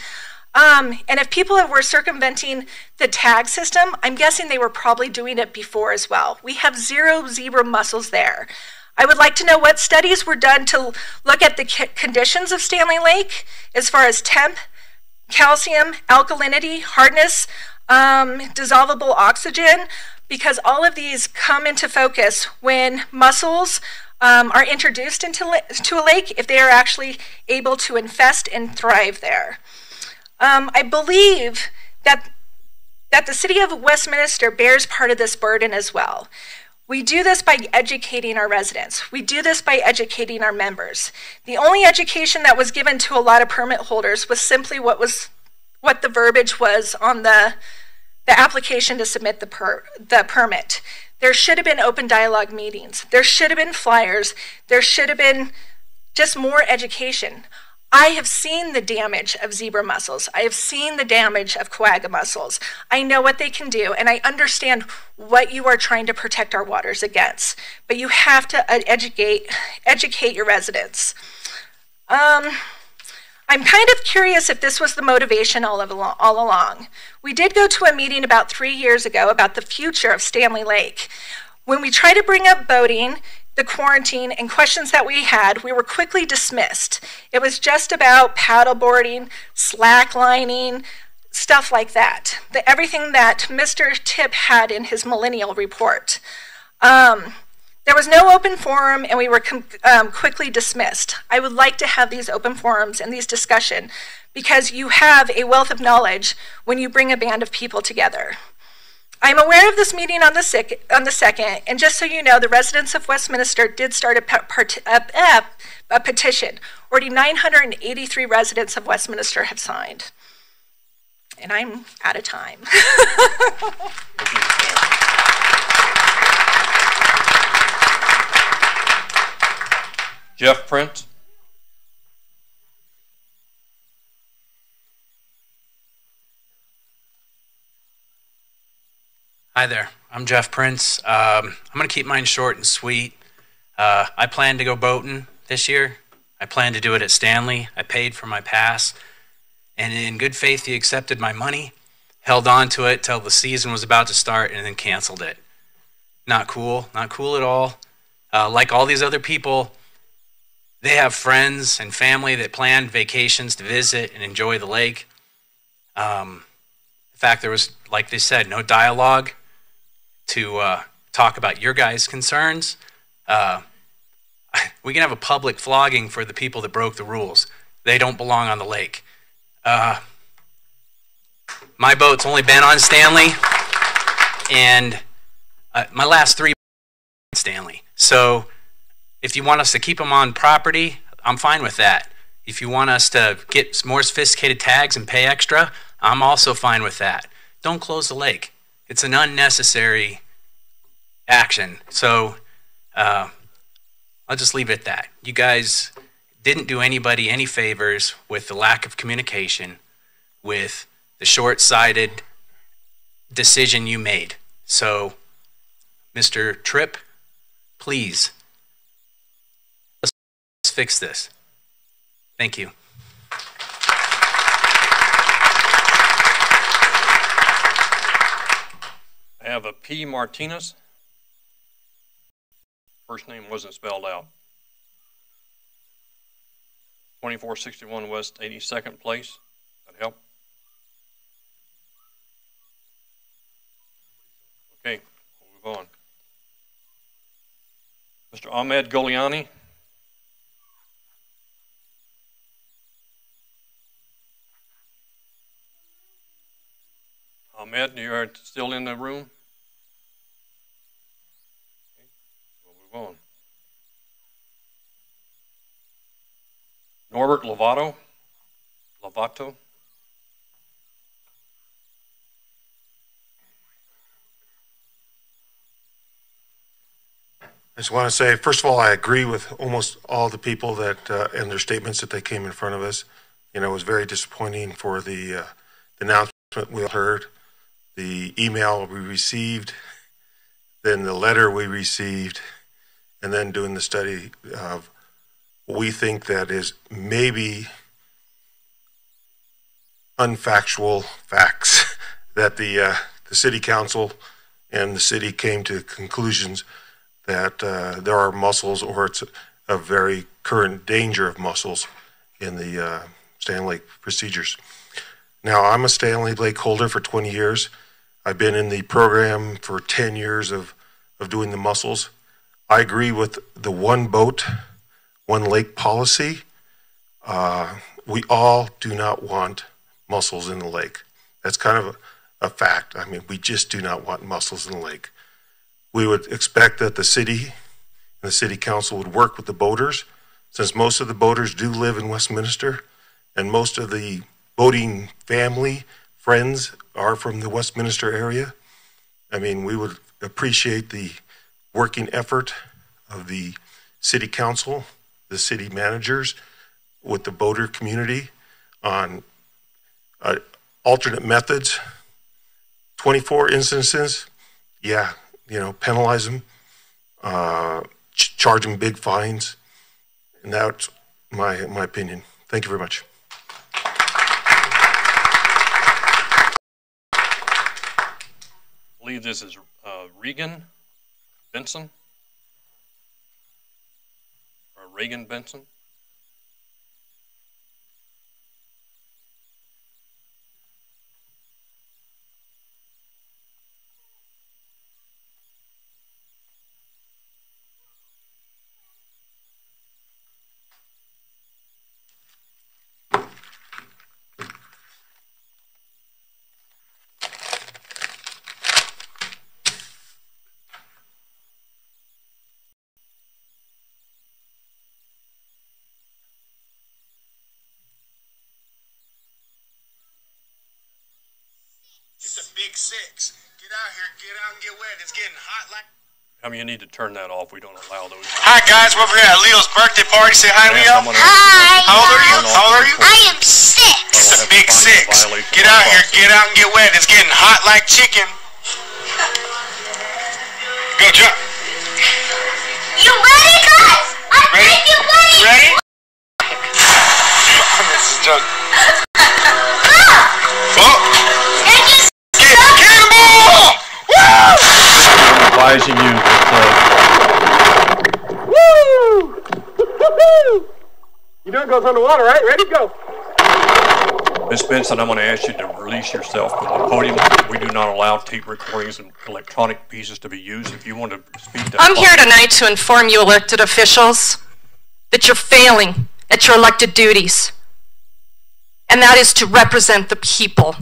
And if people were circumventing the tag system, I'm guessing they were probably doing it before as well. We have 0 zebra mussels there. I would like to know what studies were done to look at the conditions of Stanley Lake as far as temp, calcium, alkalinity, hardness, dissolvable oxygen, because all of these come into focus when mussels are introduced into a lake, if they are actually able to infest and thrive there. I believe that the city of Westminster bears part of this burden as well. We do this by educating our residents. We do this by educating our members. The only education that was given to a lot of permit holders was simply what the verbiage was on the application to submit the permit. There should have been open dialogue meetings. There should have been flyers. There should have been just more education. I have seen the damage of zebra mussels. I have seen the damage of quagga mussels. I know what they can do, and I understand what you are trying to protect our waters against. But you have to educate your residents. I'm kind of curious if this was the motivation all along. We did go to a meeting about 3 years ago about the future of Stanley Lake. When we tried to bring up boating, the quarantine, and questions that we had, we were quickly dismissed. It was just about paddleboarding, slacklining, stuff like that. Everything that Mr. Tipp had in his millennial report. There was no open forum, and we were quickly dismissed. I would like to have these open forums and these discussions because you have a wealth of knowledge when you bring a band of people together. I'm aware of this meeting on the 2nd, and just so you know, the residents of Westminster did start a petition. Already 983 residents of Westminster have signed. And I'm out of time. Jeff Prince. Hi there, I'm Jeff Prince. I'm going to keep mine short and sweet. I plan to go boating this year. I planned to do it at Stanley. I paid for my pass. And in good faith, he accepted my money, held on to it till the season was about to start, and then canceled it. Not cool. Not cool at all. Like all these other people, they have friends and family that planned vacations to visit and enjoy the lake. In fact, there was, like they said, no dialogue to talk about your guys' concerns. We can have a public flogging for the people that broke the rules. They don't belong on the lake. My boat's only been on Stanley, and my last 3 Stanley. So if you want us to keep them on property, I'm fine with that. If you want us to get more sophisticated tags and pay extra, I'm also fine with that. Don't close the lake. It's an unnecessary action. So I'll just leave it at that. You guys didn't do anybody any favors with the lack of communication, with the short-sighted decision you made. So, Mr. Tripp, please, let's fix this. Thank you. I have a P. Martinez. First name wasn't spelled out. 2461 West 82nd Place. That help? Okay, we'll move on. Mr. Ahmed Goliani. Ahmed, you are still in the room? Okay, we'll move on. Norbert Lovato. I just want to say, first of all, I agree with almost all the people that and their statements that they came in front of us. You know, it was very disappointing for the announcement we heard, the email we received, then the letter we received, and then doing the study of what we think that is maybe unfactual facts that the city council and the city came to conclusions that there are mussels, or it's a very current danger of mussels in the Stanley Lake procedures. Now, I'm a Stanley Lake holder for 20 years. I've been in the program for 10 years of doing the mussels. I agree with the one boat, one lake policy. We all do not want mussels in the lake. That's kind of a fact. I mean, we just do not want mussels in the lake. We would expect that the city and the city council would work with the boaters, since most of the boaters do live in Westminster, and most of the boating family, friends are from the Westminster area. I mean, we would appreciate the working effort of the city council, the city managers, with the boater community on alternate methods. 24 instances, yeah, you know, penalize them, charge them big fines, and that's my opinion. Thank you very much. I believe this is Regan Benson, or Reagan Benson. Big six. Get out here, get out and get wet. It's getting hot like. I mean, you need to turn that off. We don't allow those. Hi guys, we're over here at Leo's birthday party. Say hi, Leo. Hi. How old are you? How old are you? I am 6. It's a big six. Get out here, get out and get wet. It's getting hot like chicken. Go jump. You ready, guys? I'm Ready? ready. Ready? Chuck. Oh! Get cannonball! Woo! Advising you that Woo! Woo-hoo! You know it goes underwater, right? Ready? Go. Ms. Benson, I'm going to ask you to release yourself from the podium. We do not allow tape recordings and electronic pieces to be used. If you want to speak to... I'm here tonight to inform you elected officials that you're failing at your elected duties, and that is to represent the people.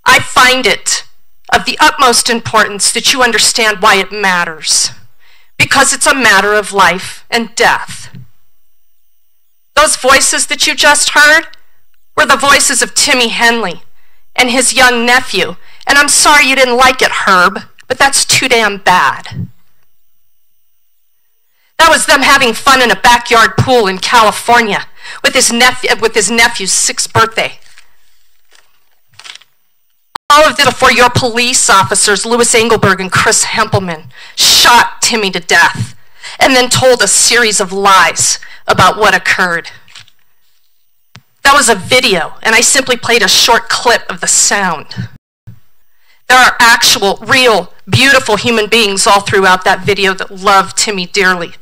I find it of the utmost importance that you understand why it matters, because it's a matter of life and death. Those voices that you just heard were the voices of Timmy Henley and his young nephew. And I'm sorry you didn't like it, Herb, but that's too damn bad. That was them having fun in a backyard pool in California with his nephew's 6th birthday. All of this before your police officers, Louis Engelberg and Chris Hempelman, shot Timmy to death and then told a series of lies about what occurred. That was a video, and I simply played a short clip of the sound. There are actual, real, beautiful human beings all throughout that video that love Timmy dearly.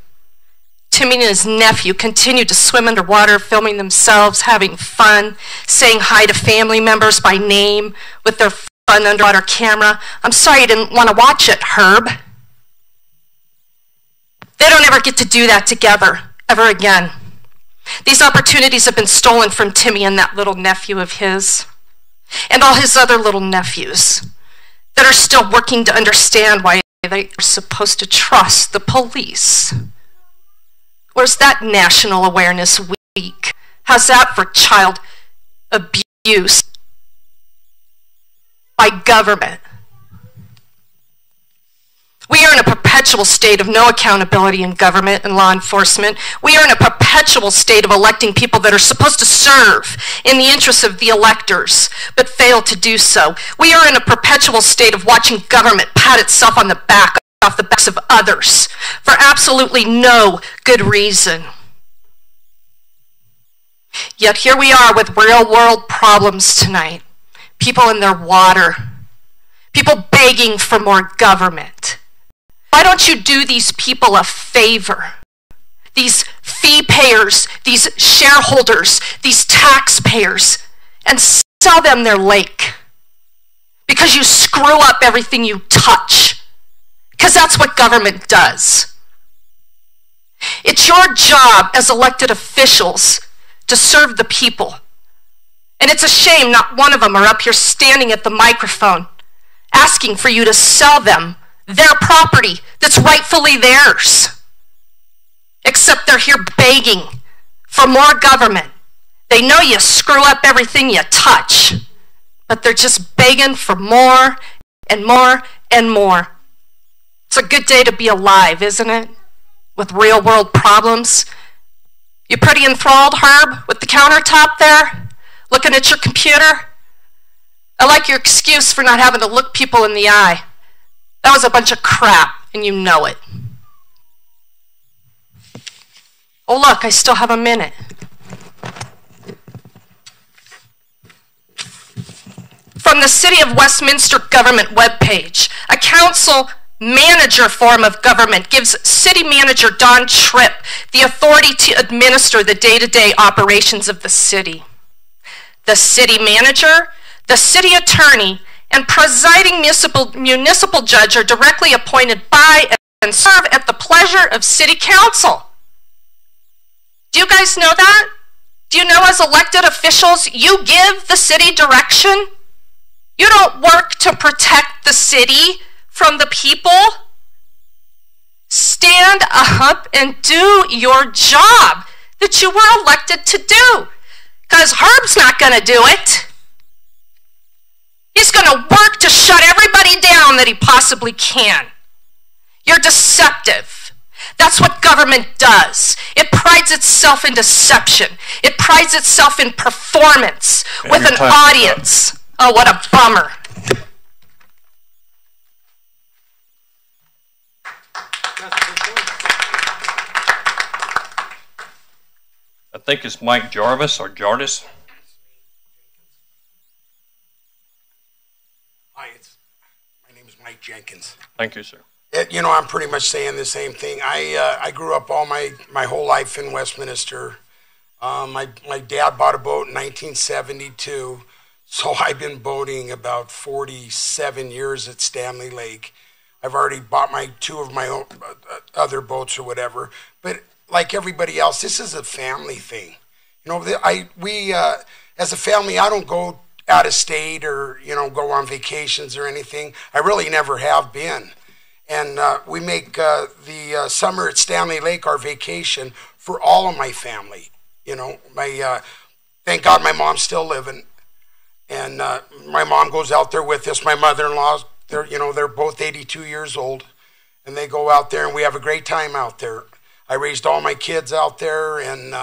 Timmy and his nephew continued to swim underwater, filming themselves, having fun, saying hi to family members by name with their fun underwater camera. I'm sorry you didn't want to watch it, Herb. They don't ever get to do that together, ever again. These opportunities have been stolen from Timmy and that little nephew of his, and all his other little nephews that are still working to understand why they are supposed to trust the police. Where's that National Awareness Week? How's that for child abuse by government? We are in a perpetual state of no accountability in government and law enforcement. We are in a perpetual state of electing people that are supposed to serve in the interests of the electors, but fail to do so. We are in a perpetual state of watching government pat itself on the back off the backs of others for absolutely no good reason. Yet here we are with real-world problems tonight. People in their water. People begging for more government. Why don't you do these people a favor? These fee payers, these shareholders, these taxpayers, and sell them their lake. Because you screw up everything you touch. Because that's what government does. It's your job as elected officials to serve the people. And it's a shame not one of them are up here standing at the microphone asking for you to sell them their property that's rightfully theirs. Except they're here begging for more government. They know you screw up everything you touch, but they're just begging for more and more and more. It's a good day to be alive, isn't it? With real world problems. You pretty enthralled, Herb, with the countertop there? Looking at your computer? I like your excuse for not having to look people in the eye. That was a bunch of crap, and you know it. Oh, look, I still have a minute. From the City of Westminster government webpage, a council manager form of government gives City Manager Don Tripp the authority to administer the day-to-day operations of the city. The city manager, the city attorney, and presiding municipal judge are directly appointed by and serve at the pleasure of city council. Do you guys know that? Do you know as elected officials, you give the city direction? You don't work to protect the city from the people. Stand up and do your job that you were elected to do. Because Herb's not going to do it. He's going to work to shut everybody down that he possibly can. You're deceptive. That's what government does. It prides itself in deception. It prides itself in performance with an audience. Oh, what a bummer. think it's Mike Jarvis or Jardis. Hi, my name is Mike Jenkins. Thank you, sir. You know, I'm pretty much saying the same thing. I grew up all my whole life in Westminster. My dad bought a boat in 1972, so I've been boating about 47 years at Stanley Lake. I've already bought two of my own, other boats or whatever. But like everybody else, this is a family thing. You know, we as a family, I don't go out of state or, you know, go on vacations or anything. I really never have been. And we make the summer at Stanley Lake our vacation for all of my family. You know, thank God my mom's still living. And my mom goes out there with us. My mother-in-law, they're both 82 years old. And they go out there and we have a great time out there. I raised all my kids out there. And,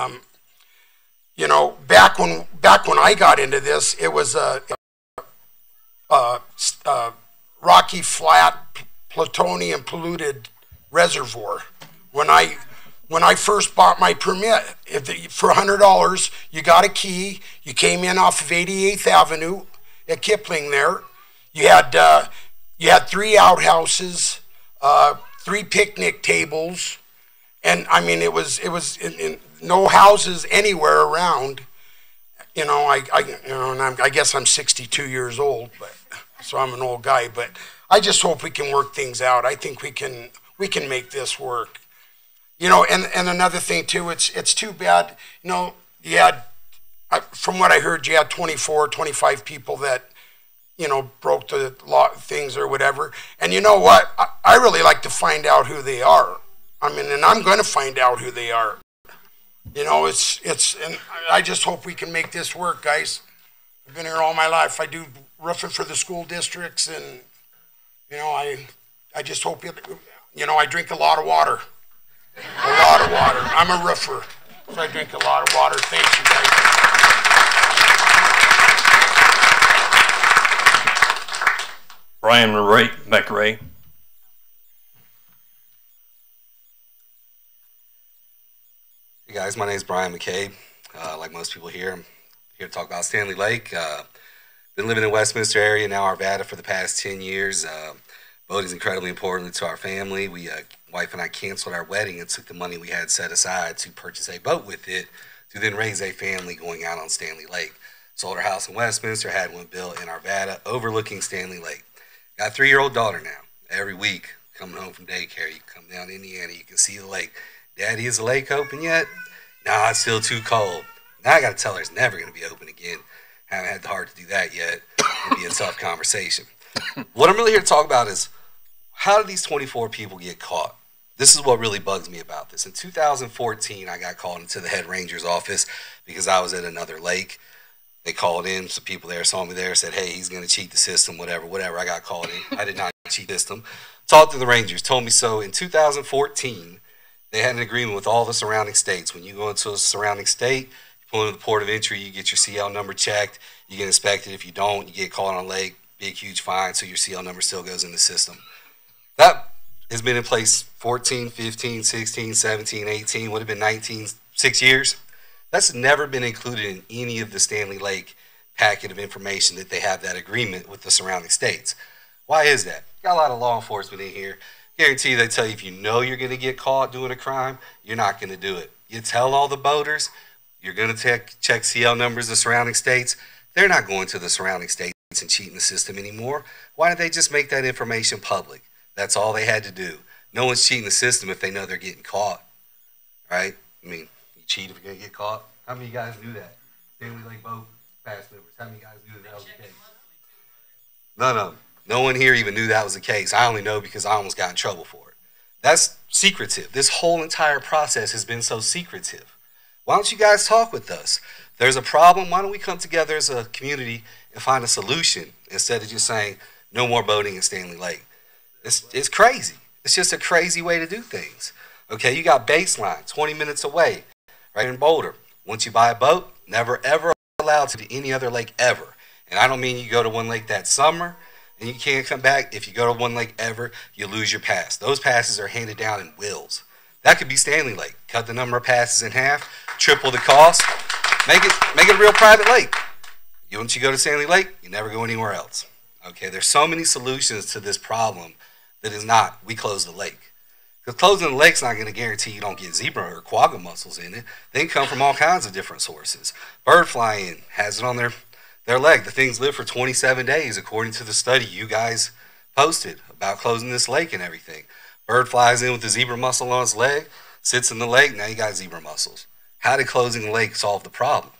you know, back when I got into this, it was a rocky, flat, plutonium polluted reservoir. When I first bought my permit, for $100, you got a key. You came in off of 88th Avenue at Kipling there. You had 3 outhouses, 3 picnic tables, and I mean it was no houses anywhere around. You know, I guess I'm 62 years old, but so I'm an old guy. But I just hope we can work things out. I think we can make this work. You know, and another thing too, it's too bad. You know, you had, from what I heard, you had 24, 25 people that, you know, broke the law things or whatever. And you know what? I really like to find out who they are. I mean, and I'm going to find out who they are. You know, and I just hope we can make this work, guys. I've been here all my life. I do roofing for the school districts, and you know, I just hope you know, I drink a lot of water. A lot of water. I'm a roofer, so I drink a lot of water. Thank you, guys. Brian McRae. Hey guys, my name is Brian McCabe. Like most people here, I'm here to talk about Stanley Lake. Been living in Westminster area, now Arvada, for the past 10 years. Boating is incredibly important to our family. Wife and I canceled our wedding and took the money we had set aside to purchase a boat with it to then raise a family going out on Stanley Lake. Sold our house in Westminster, had one built in Arvada overlooking Stanley Lake. Got a 3-year-old daughter now. Every week, coming home from daycare, you come down to Indiana, you can see the lake. Daddy, is the lake open yet? Nah, it's still too cold. Now I got to tell her it's never going to be open again. Haven't had the heart to do that yet. It'll be a tough conversation. What I'm really here to talk about is, how did these 24 people get caught? This is what really bugs me about this. In 2014, I got called into the head ranger's office because I was at another lake. They called in, some people there saw me there, said, hey, he's going to cheat the system, whatever. I got called in. I did not cheat the system. Talked to the rangers, told me so. In 2014, they had an agreement with all the surrounding states. When you go into a surrounding state, you pull into the port of entry, you get your CL number checked, you get inspected. If you don't, you get caught on lake, big, huge fine, so your CL number still goes in the system. That has been in place 14, 15, 16, 17, 18, would have been 19, 6 years. That's never been included in any of the Stanley Lake packet of information that they have that agreement with the surrounding states. Why is that? Got a lot of law enforcement in here. Guarantee they tell you if you know you're going to get caught doing a crime, you're not going to do it. You tell all the boaters you're going to check CL numbers of the surrounding states. They're not going to the surrounding states and cheating the system anymore. Why don't they just make that information public? That's all they had to do. No one's cheating the system if they know they're getting caught, right? I mean, you cheat if you're going to get caught. How many of you guys knew that? Stanley Lake boat past members. How many of you guys knew that was the case? None of them. No one here even knew that was the case. I only know because I almost got in trouble for it. That's secretive. This whole entire process has been so secretive. Why don't you guys talk with us? If there's a problem, why don't we come together as a community and find a solution instead of just saying no more boating in Stanley Lake? It's crazy. It's just a crazy way to do things. Okay, you got Baseline 20 minutes away, right in Boulder. Once you buy a boat, never ever allowed to do any other lake ever. And I don't mean you go to one lake that summer and you can't come back. If you go to one lake ever, you lose your pass. Those passes are handed down in wills. That could be Stanley Lake. cut the number of passes in half, triple the cost, make it a real private lake. Once you go to Stanley Lake, you never go anywhere else. Okay, there's so many solutions to this problem that is not, we close the lake. Because closing the lake's not going to guarantee you don't get zebra or quagga mussels in it. They can come from all kinds of different sources. Bird flying has it on their leg. The things live for 27 days, according to the study you guys posted about closing this lake and everything. Bird flies in with the zebra mussel on its leg, sits in the lake, now you got zebra mussels. How did closing the lake solve the problem?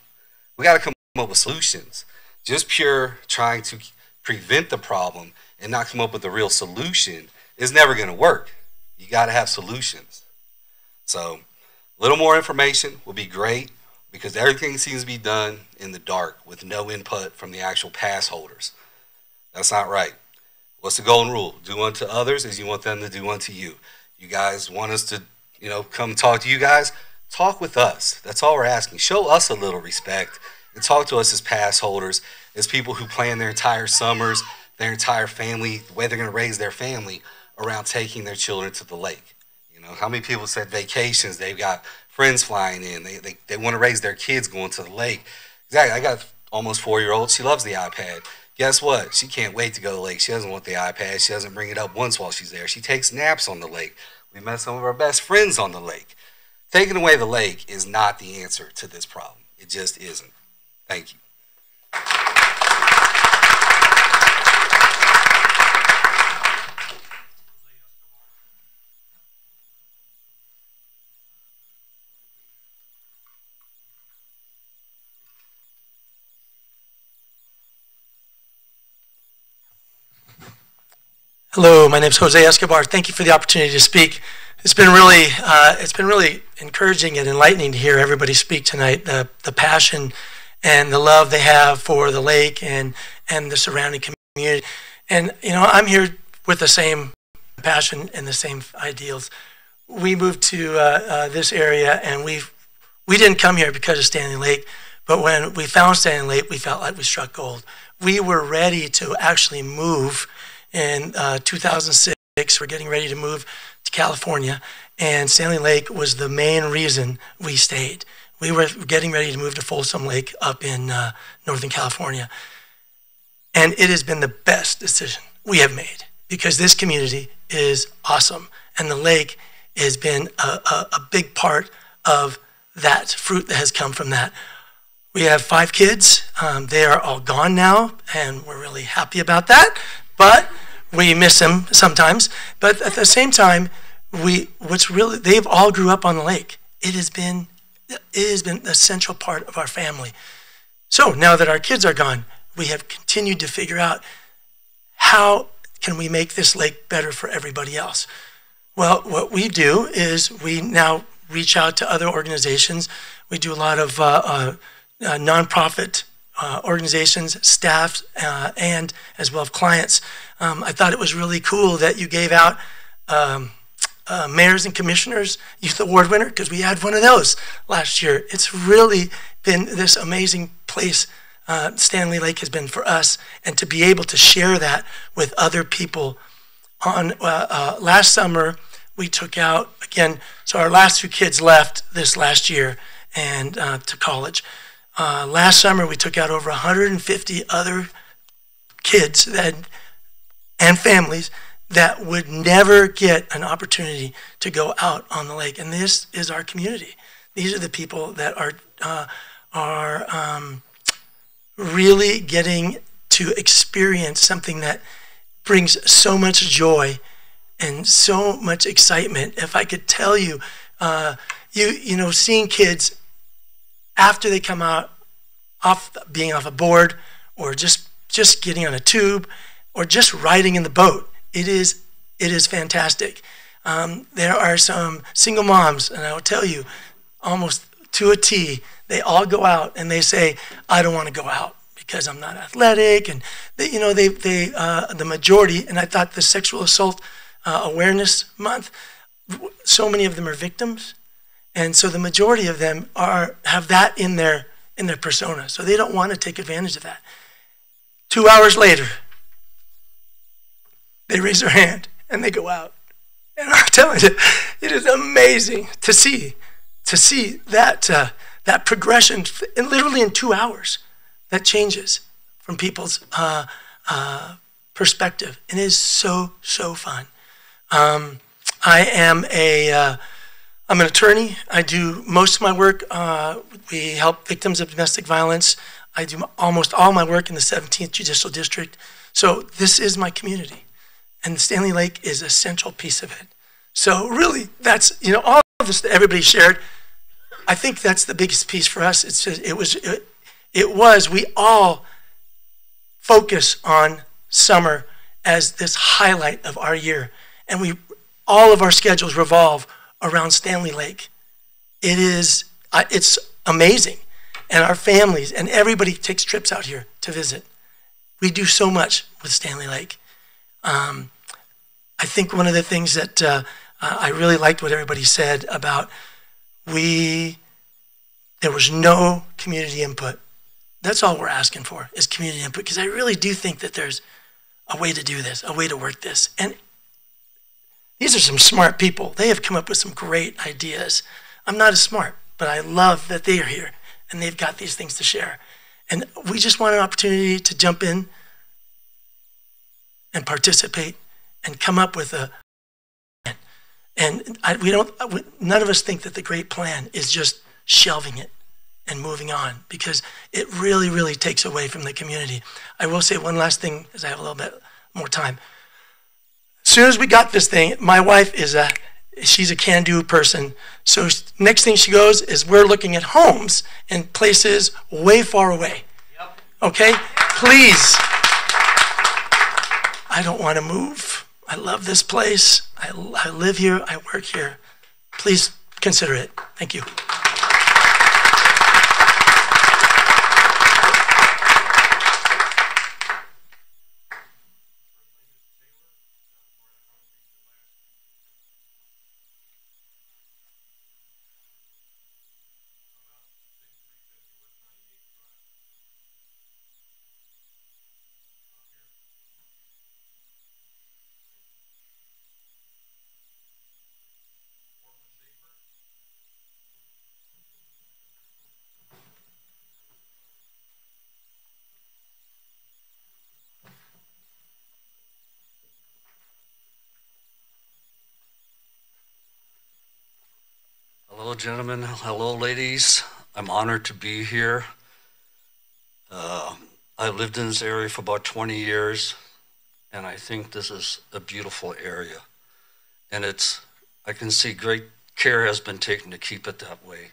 We got to come up with solutions. Just pure trying to prevent the problem and not come up with a real solution is never going to work. You got to have solutions. So a little more information will be great because everything seems to be done in the dark with no input from the actual pass holders. That's not right. What's the golden rule? Do unto others as you want them to do unto you. You guys want us to, come talk to you guys? Talk with us. That's all we're asking. Show us a little respect and talk to us as pass holders, as people who plan their entire summers, their entire family, the way they're going to raise their family around taking their children to the lake. How many people said vacations, they've got friends flying in, they want to raise their kids going to the lake. Exactly, I got almost 4-year-old, she loves the iPad. Guess what? She can't wait to go to the lake. She doesn't want the iPad. She doesn't bring it up once while she's there. She takes naps on the lake. We met some of our best friends on the lake. Taking away the lake is not the answer to this problem. It just isn't. Thank you. Hello, my name is Jose Escobar. Thank you for the opportunity to speak. It's been really encouraging and enlightening to hear everybody speak tonight. The passion and the love they have for the lake and the surrounding community. And I'm here with the same passion and the same ideals. We moved to this area, and we didn't come here because of Stanley Lake. But when we found Stanley Lake, we felt like we struck gold. We were ready to actually move. In 2006, we're getting ready to move to California, and Stanley Lake was the main reason we stayed. We were getting ready to move to Folsom Lake up in Northern California, and it has been the best decision we have made because this community is awesome, and the lake has been a big part of that fruit that has come from that. We have 5 kids. They are all gone now, and we're really happy about that. But we miss them sometimes. But at the same time, they've all grew up on the lake. It has been the central part of our family. So now that our kids are gone, we have continued to figure out how can we make this lake better for everybody else. Well, what we do is we now reach out to other organizations. We do a lot of nonprofit organizations, staff, and as well as clients. I thought it was really cool that you gave out mayors and commissioners youth award winner because we had one of those last year. It's really been this amazing place Stanley Lake has been for us, and to be able to share that with other people. On last summer, we took out again. So our last 2 kids left this last year and to college. Last summer, we took out over 150 other kids and families that would never get an opportunity to go out on the lake. And this is our community. These are the people that are really getting to experience something that brings so much joy and so much excitement. If I could tell you, seeing kids after they come out being off a board or just getting on a tube or just riding in the boat, it is fantastic. There are some single moms, and I will tell you, almost to a T, they all go out and they say, I don't want to go out because I'm not athletic, and the majority, and I thought the Sexual Assault Awareness Month, so many of them are victims, and so the majority of them have that in their persona, so they don't want to take advantage of that. 2 hours later, they raise their hand and they go out. And I'm telling you, it is amazing to see to see that, that progression, literally in 2 hours, that changes from people's perspective. It is so, so fun. I'm an attorney. I do most of my work. We help victims of domestic violence. I do almost all my work in the 17th Judicial District. So this is my community. And Stanley Lake is a central piece of it. So really, that's, you know, all of this that everybody shared, I think that's the biggest piece for us. It's just, we all focus on summer as this highlight of our year. And all of our schedules revolve around Stanley Lake. It's amazing. And our families and everybody takes trips out here to visit. We do so much with Stanley Lake. I think one of the things that I really liked what everybody said about there was no community input. That's all we're asking for is community input, because I really do think that there's a way to do this, a way to work this. And these are some smart people. They have come up with some great ideas. I'm not as smart, but I love that they are here and they've got these things to share. And we just want an opportunity to jump in and participate and come up with a plan. And none of us think that the great plan is just shelving it and moving on, because it really, really takes away from the community. I will say one last thing, as I have a little bit more time. As soon as we got this thing, my wife she's a can-do person. So next thing she goes is we're looking at homes in places way far away. Yep. Okay? Please. I don't want to move. I love this place. I live here. I work here. Please consider it. Thank you. Hello, gentlemen. Hello, ladies. I'm honored to be here. I lived in this area for about 20 years, and I think this is a beautiful area. And I can see great care has been taken to keep it that way.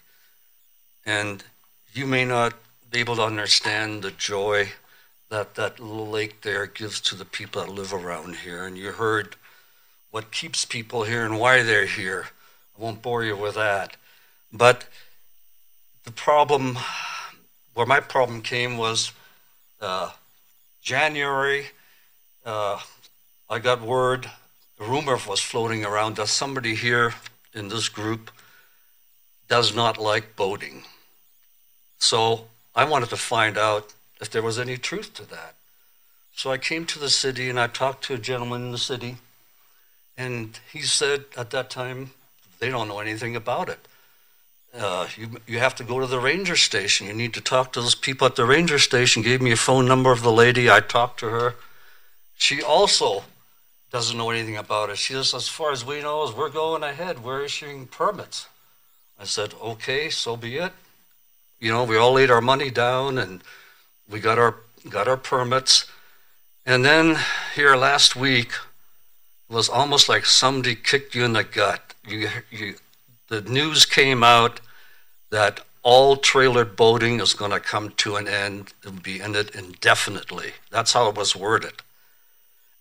And you may not be able to understand the joy that that little lake there gives to the people that live around here. And you heard what keeps people here and why they're here. I won't bore you with that. But the problem, where my problem came was January, I got word, a rumor was floating around that somebody here in this group does not like boating. So I wanted to find out if there was any truth to that. So I came to the city and I talked to a gentleman in the city, and he said at that time, they don't know anything about it. You have to go to the ranger station. You need to talk to those people at the ranger station. Gave me a phone number of the lady. I talked to her. She also doesn't know anything about it. She says, as far as we know, we're going ahead. We're issuing permits. I said, okay, so be it. You know, we all laid our money down and we got our permits. And then here last week, it was almost like somebody kicked you in the gut. The news came out that all trailer boating is going to come to an end and be ended indefinitely. That's how it was worded.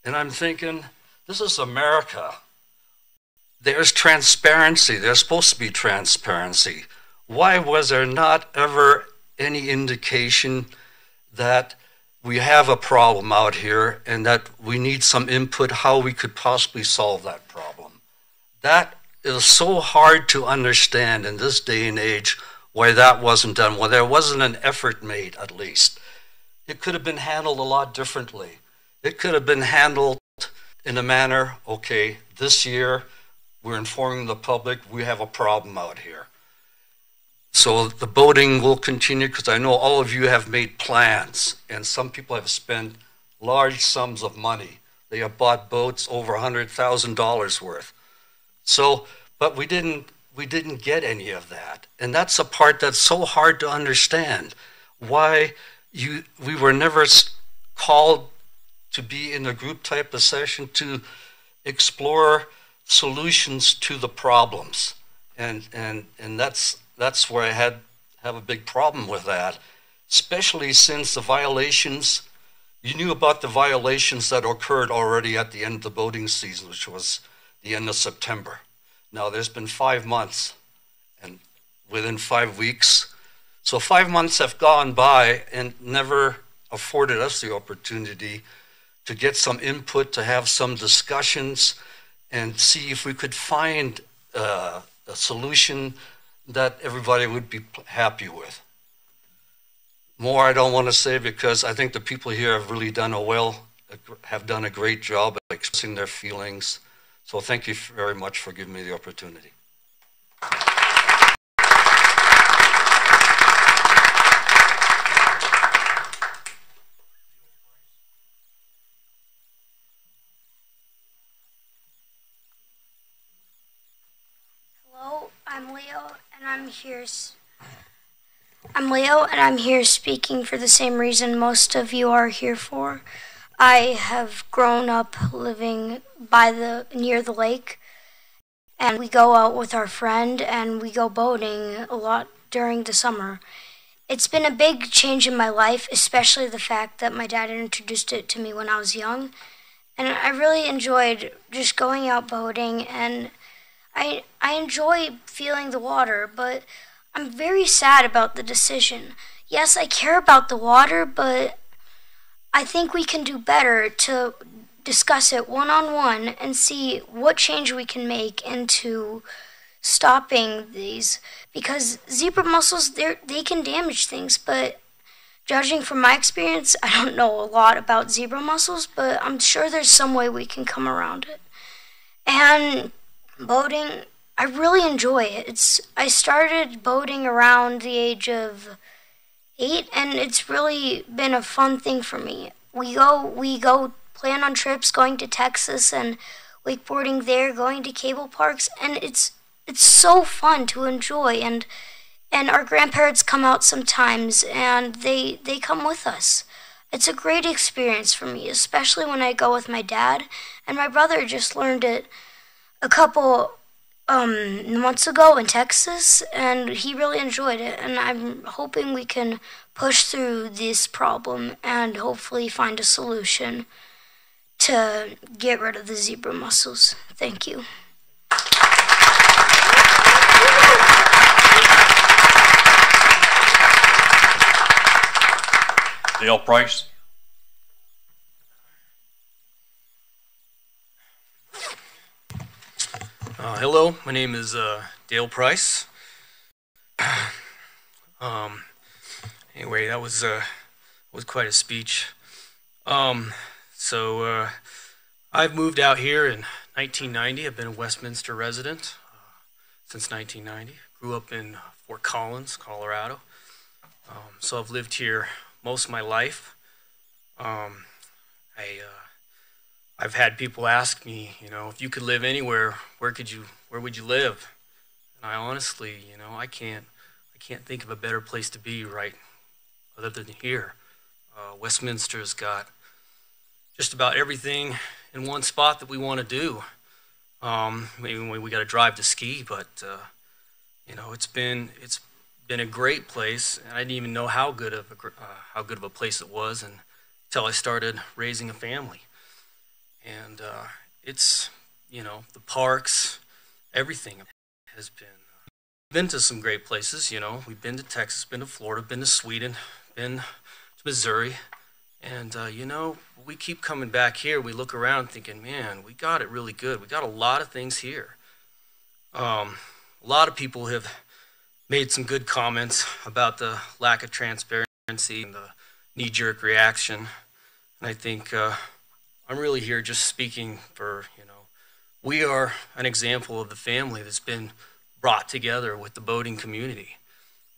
And I'm thinking, this is America. There's transparency. There's supposed to be transparency. Why was there not ever any indication that we have a problem out here and that we need some input how we could possibly solve that problem? That is so hard to understand in this day and age, why that wasn't done, why there wasn't an effort made at least. It could have been handled a lot differently. It could have been handled in a manner, okay, this year we're informing the public we have a problem out here. So the boating will continue because I know all of you have made plans, and some people have spent large sums of money. They have bought boats over $100,000 worth. So, but we didn't get any of that. And that's a part that's so hard to understand. Why we were never called to be in a group type of session to explore solutions to the problems. And that's where I have a big problem with that, especially since the violations, you knew about the violations that occurred already at the end of the boating season, which was the end of September. Now there's been 5 months, and within 5 weeks, so 5 months have gone by and never afforded us the opportunity to get some input, to have some discussions, and see if we could find a solution that everybody would be happy with. More I don't want to say because I think the people here have really done a great job at expressing their feelings. So thank you very much for giving me the opportunity. Hello, I'm Leo, and I'm here speaking for the same reason most of you are here for. I have grown up living near the lake, and we go out with our friend and we go boating a lot during the summer. It's been a big change in my life, especially the fact that my dad introduced it to me when I was young, and I really enjoyed just going out boating, and I enjoy feeling the water, but I'm very sad about the decision. Yes, I care about the water, but I think we can do better to discuss it one-on-one and see what change we can make into stopping these. Because zebra mussels, they can damage things, but judging from my experience, I don't know a lot about zebra mussels, but I'm sure there's some way we can come around it. And boating, I really enjoy it. I started boating around the age of 8, and it's really been a fun thing for me. We go plan on trips, going to Texas and wakeboarding there, going to cable parks, and it's so fun to enjoy. And our grandparents come out sometimes, and they come with us. It's a great experience for me, especially when I go with my dad. And my brother just learned it a couple months ago in Texas, and he really enjoyed it, and I'm hoping we can push through this problem and hopefully find a solution to get rid of the zebra mussels. Thank you. Dale Price. Hello, my name is Dale Price. Anyway, that was quite a speech. I've moved out here in 1990. I've been a Westminster resident since 1990. Grew up in Fort Collins, Colorado. So I've lived here most of my life. I've had people ask me, if you could live anywhere, where would you live? And I honestly, I can't think of a better place to be right other than here. Westminster's got just about everything in one spot that we want to do. Maybe we got to drive to ski, but it's been a great place, and I didn't even know how good of a place it was until I started raising a family. And it's, the parks, everything has been to some great places. We've been to Texas, been to Florida, been to Sweden, been to Missouri, and we keep coming back here. We look around thinking, man, we got it really good. We got a lot of things here. A lot of people have made some good comments about the lack of transparency and the knee-jerk reaction, and I think I'm really here just speaking for, we are an example of the family that's been brought together with the boating community.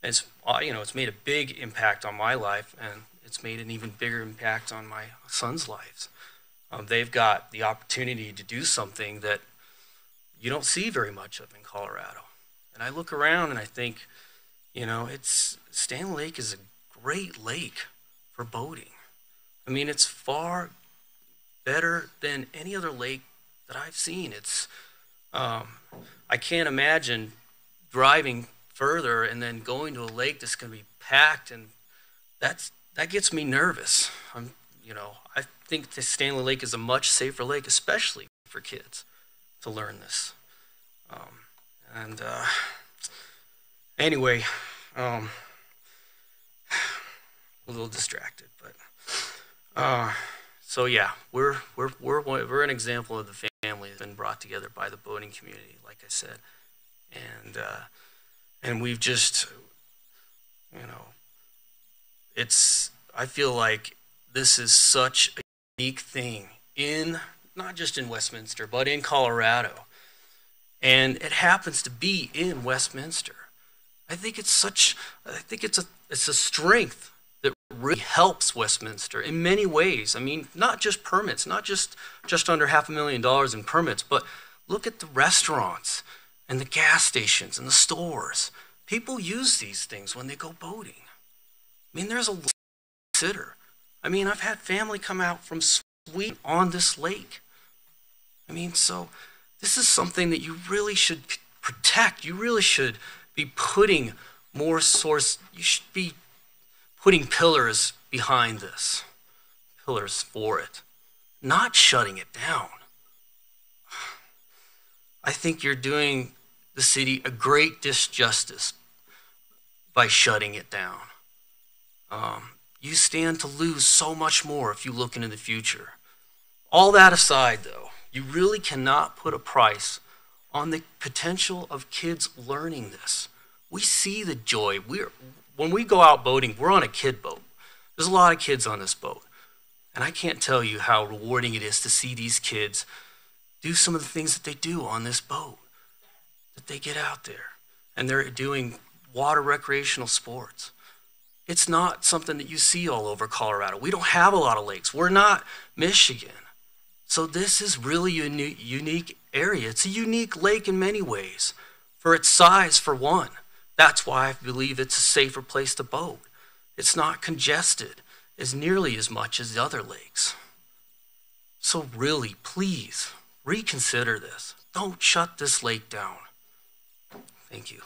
It's, it's made a big impact on my life, and it's made an even bigger impact on my son's lives. They've got the opportunity to do something that you don't see very much of in Colorado. And I look around and I think, Stanley Lake is a great lake for boating. I mean, it's far better than any other lake that I've seen. It's, I can't imagine driving further and then going to a lake that's going to be packed, and that gets me nervous. I think the Stanley Lake is a much safer lake, especially for kids, to learn this. Anyway, a little distracted, but so yeah, we're an example of the family that's been brought together by the boating community, like I said, and we've just, I feel like this is such a unique thing not just in Westminster, but in Colorado. And it happens to be in Westminster. I think it's a strength that really helps Westminster in many ways. I mean, not just permits, not just under $500,000 in permits, but look at the restaurants and the gas stations and the stores. People use these things when they go boating. I mean, there's a lot to consider. I mean, I've had family come out from Sweden on this lake. I mean, so this is something that you really should protect. You really should be putting you should be putting pillars behind this, pillars for it, not shutting it down. I think you're doing the city a great disjustice by shutting it down. You stand to lose so much more if you look into the future. All that aside, though, you really cannot put a price on the potential of kids learning this. We see the joy. When we go out boating, we're on a kid boat. There's a lot of kids on this boat. And I can't tell you how rewarding it is to see these kids do some of the things that they do on this boat, that they get out there and they're doing water recreational sports. It's not something that you see all over Colorado. We don't have a lot of lakes. We're not Michigan. So this is really a unique area. It's a unique lake in many ways. For its size, for one. That's why I believe it's a safer place to boat. It's not congested as nearly as much as the other lakes. So really, please, reconsider this. Don't shut this lake down. Thank you.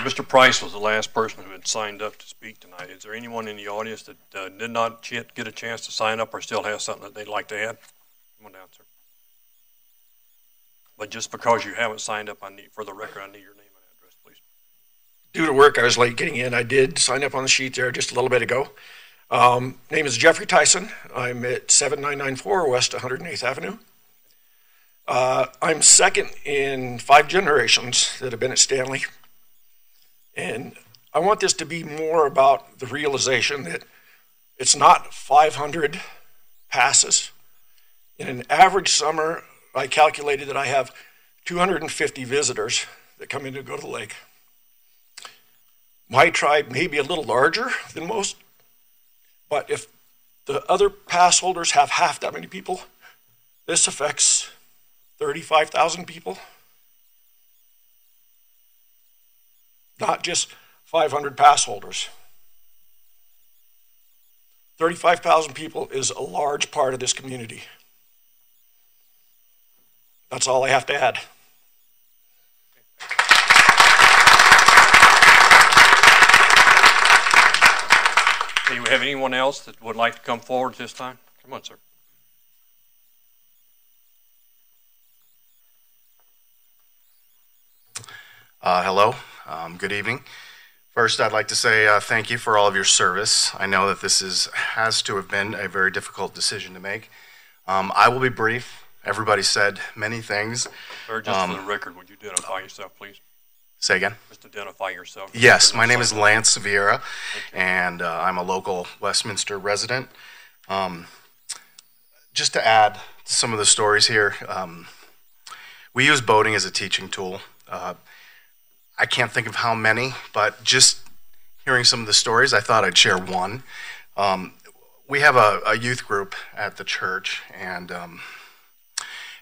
Mr. Price was the last person who had signed up to speak tonight. Is there anyone in the audience that did not yet get a chance to sign up or still has something that they'd like to add? Come on down, sir. But just because you haven't signed up, for the record, I need your name and address, please. Due to work, I was late getting in. I did sign up on the sheet there just a little bit ago. Name is Jeffrey Tyson. I'm at 7994 West 108th Avenue. I'm second in 5 generations that have been at Stanley. And I want this to be more about the realization that it's not 500 passes. In an average summer, I calculated that I have 250 visitors that come in to go to the lake. My tribe may be a little larger than most, but if the other pass holders have half that many people, this affects 35,000 people. Not just 500 pass holders. 35,000 people is a large part of this community. That's all I have to add. Do we have anyone else that would like to come forward this time? Come on, sir. Hello. Good evening. First, I'd like to say thank you for all of your service. I know that this has to have been a very difficult decision to make. I will be brief. Everybody said many things. Sir, just for the record, would you identify yourself, please? Say again? Just identify yourself. Yes, my name is Lance Vieira, and I'm a local Westminster resident. Just to add to some of the stories here, We use boating as a teaching tool. I can't think of how many, but just hearing some of the stories, I thought I'd share one. We have a youth group at the church, and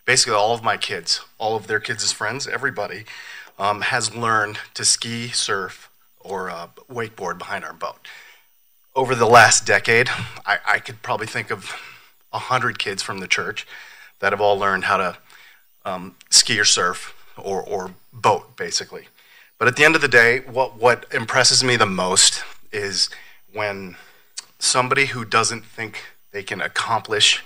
basically all of my kids, all of their kids' friends, everybody has learned to ski, surf, or wakeboard behind our boat. Over the last decade, I could probably think of 100 kids from the church that have all learned how to ski or surf or boat, basically. But at the end of the day, what impresses me the most is when somebody who doesn't think they can accomplish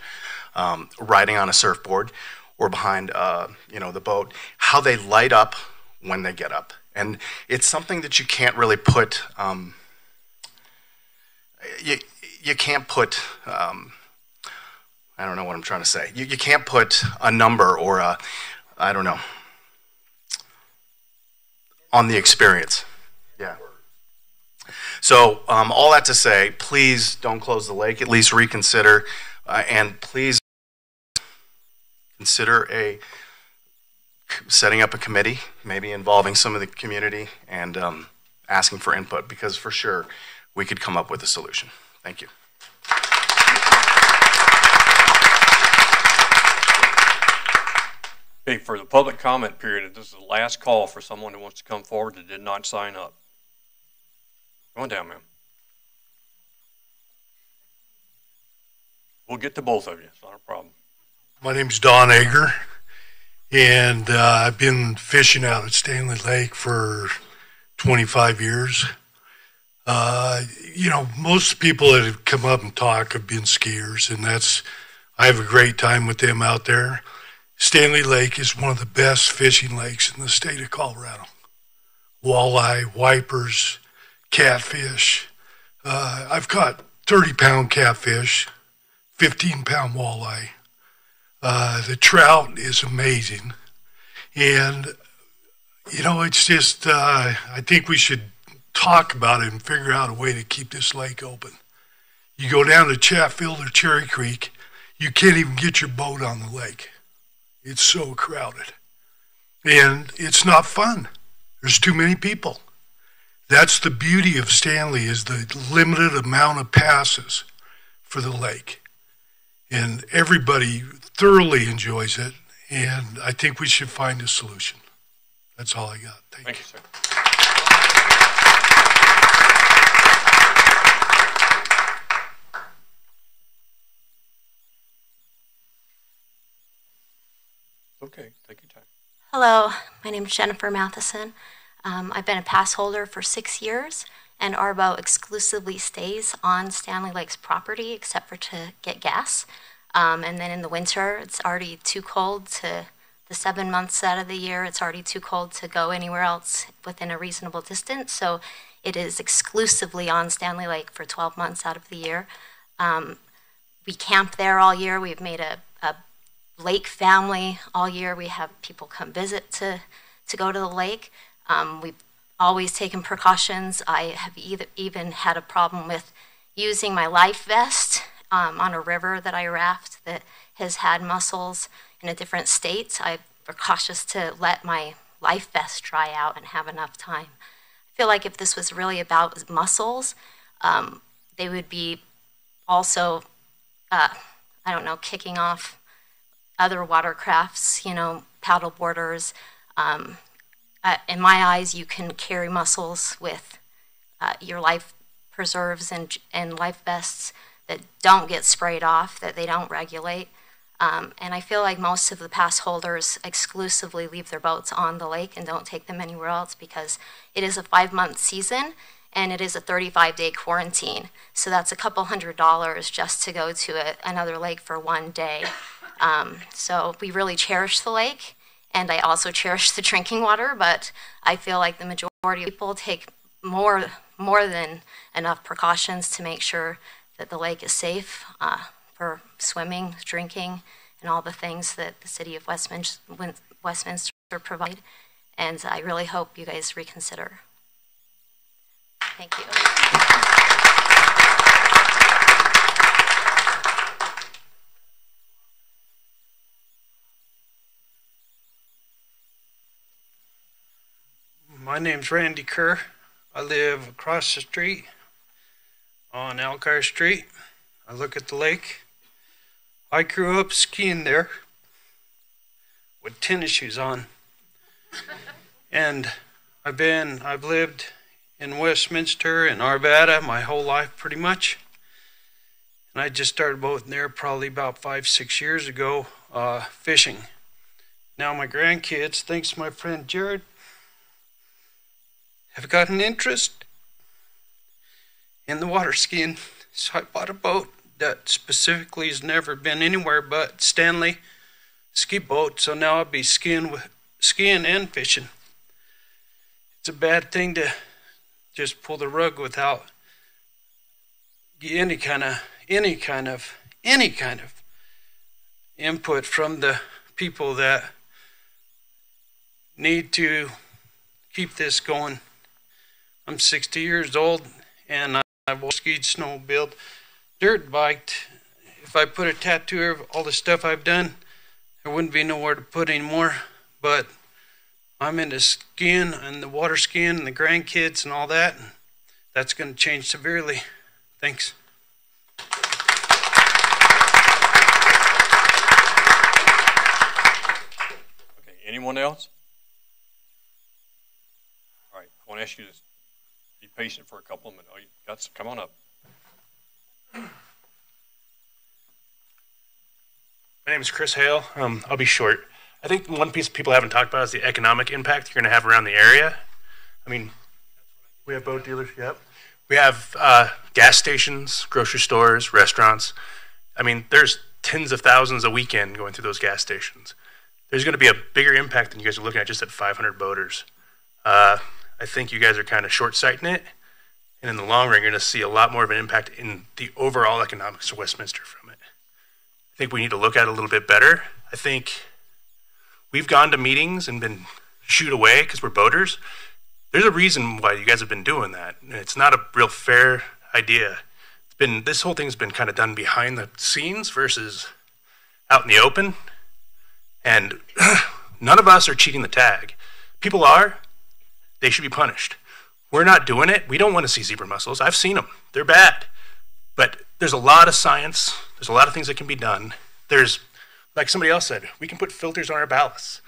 riding on a surfboard or behind the boat, how they light up when they get up. And it's something that you can't really put, you can't put, I don't know what I'm trying to say. You can't put a number or I don't know, on the experience. Yeah. So all that to say, please don't close the lake, at least reconsider, and please consider setting up a committee, maybe involving some of the community and asking for input, because for sure we could come up with a solution. Thank you. Okay, for the public comment period, this is the last call for someone who wants to come forward that did not sign up. Go on down, ma'am. We'll get to both of you. It's not a problem. My name's Don Ager, and I've been fishing out at Stanley Lake for 25 years. Most people that have come up and talk have been skiers, and I have a great time with them out there. Stanley Lake is one of the best fishing lakes in the state of Colorado. Walleye, wipers, catfish. I've caught 30-pound catfish, 15-pound walleye. The trout is amazing. And, it's just, I think we should talk about it and figure out a way to keep this lake open. You go down to Chatfield or Cherry Creek, you can't even get your boat on the lake. It's so crowded. And it's not fun. There's too many people. That's the beauty of Stanley, is the limited amount of passes for the lake. And everybody thoroughly enjoys it, and I think we should find a solution. That's all I got. Thank you, sir. Okay, take your time. Hello, my name is Jennifer Matheson. I've been a pass holder for 6 years, and our boat exclusively stays on Stanley Lake's property except for to get gas. And then in the winter, it's already too cold to, the 7 months out of the year, it's already too cold to go anywhere else within a reasonable distance. So it is exclusively on Stanley Lake for 12 months out of the year. We camp there all year. We've made a lake family all year. We have people come visit to go to the lake. We've always taken precautions. I have even had a problem with using my life vest on a river that I raft that has had mussels in a different state. I'm cautious to let my life vest dry out and have enough time. I feel like if this was really about mussels, they would be also, kicking off other watercrafts, paddle boarders. In my eyes, you can carry mussels with your life preserves and life vests that don't get sprayed off, that they don't regulate. And I feel like most of the pass holders exclusively leave their boats on the lake and don't take them anywhere else because it is a 5-month season and it is a 35-day quarantine. So that's a couple $100 just to go to another lake for 1 day. So we really cherish the lake, and I also cherish the drinking water, but I feel like the majority of people take more than enough precautions to make sure that the lake is safe for swimming, drinking, and all the things that the city of Westminster provide. And I really hope you guys reconsider. Thank you. My name's Randy Kerr. I live across the street on Elkhart Street. I look at the lake. I grew up skiing there with tennis shoes on. And I've lived in Westminster and Arvada my whole life pretty much. And I just started boating there probably about 5-6 years ago, fishing. Now my grandkids, thanks to my friend Jared, have got an interest in the water skiing. So I bought a boat that specifically has never been anywhere but Stanley ski boat. So now I'll be skiing and fishing. It's a bad thing to just pull the rug without any kind of input from the people that need to keep this going. I'm 60 years old and I've skied, snowmobiled, dirt biked. If I put a tattoo of all the stuff I've done, there wouldn't be nowhere to put anymore. But I'm into skiing and the water skiing and the grandkids and all that. And that's going to change severely. Thanks. Okay, anyone else? All right, I want to ask you to be patient for a couple of minutes. Oh, you got some, come on up. My name is Chris Hale. I'll be short. I think one piece people haven't talked about is the economic impact you're going to have around the area. I mean, we have boat dealers, yep. We have gas stations, grocery stores, restaurants. I mean, there's tens of thousands a weekend going through those gas stations. There's going to be a bigger impact than you guys are looking at just at 500 boaters. I think you guys are kind of short-sighting it, and in the long run, you're going to see a lot more of an impact in the overall economics of Westminster from it. I think we need to look at it a little bit better. I think we've gone to meetings and been shooed away because we're boaters. There's a reason why you guys have been doing that. And it's not a real fair idea. This whole thing's been kind of done behind the scenes versus out in the open. And none of us are cheating the tag. People are. They should be punished. We're not doing it. We don't want to see zebra mussels. I've seen them. They're bad. But there's a lot of science. There's a lot of things that can be done. There's, like somebody else said, we can put filters on our ballasts.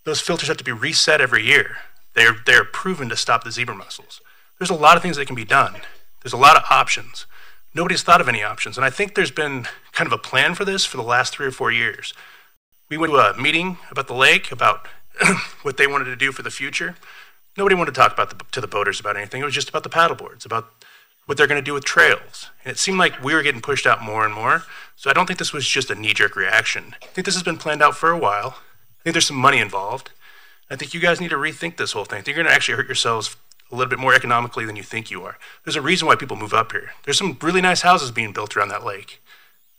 Those filters have to be reset every year. They're proven to stop the zebra mussels. There's a lot of things that can be done. There's a lot of options. Nobody's thought of any options. And I think there's been kind of a plan for this for the last 3 or 4 years. We went to a meeting about the lake, about what they wanted to do for the future. Nobody wanted to talk to the boaters about anything. It was just about the paddleboards, about what they're going to do with trails. And it seemed like we were getting pushed out more and more. So I don't think this was just a knee-jerk reaction. I think this has been planned out for a while. I think there's some money involved. I think you guys need to rethink this whole thing. I think you're going to actually hurt yourselves a little bit more economically than you think you are. There's a reason why people move up here. There's some really nice houses being built around that lake.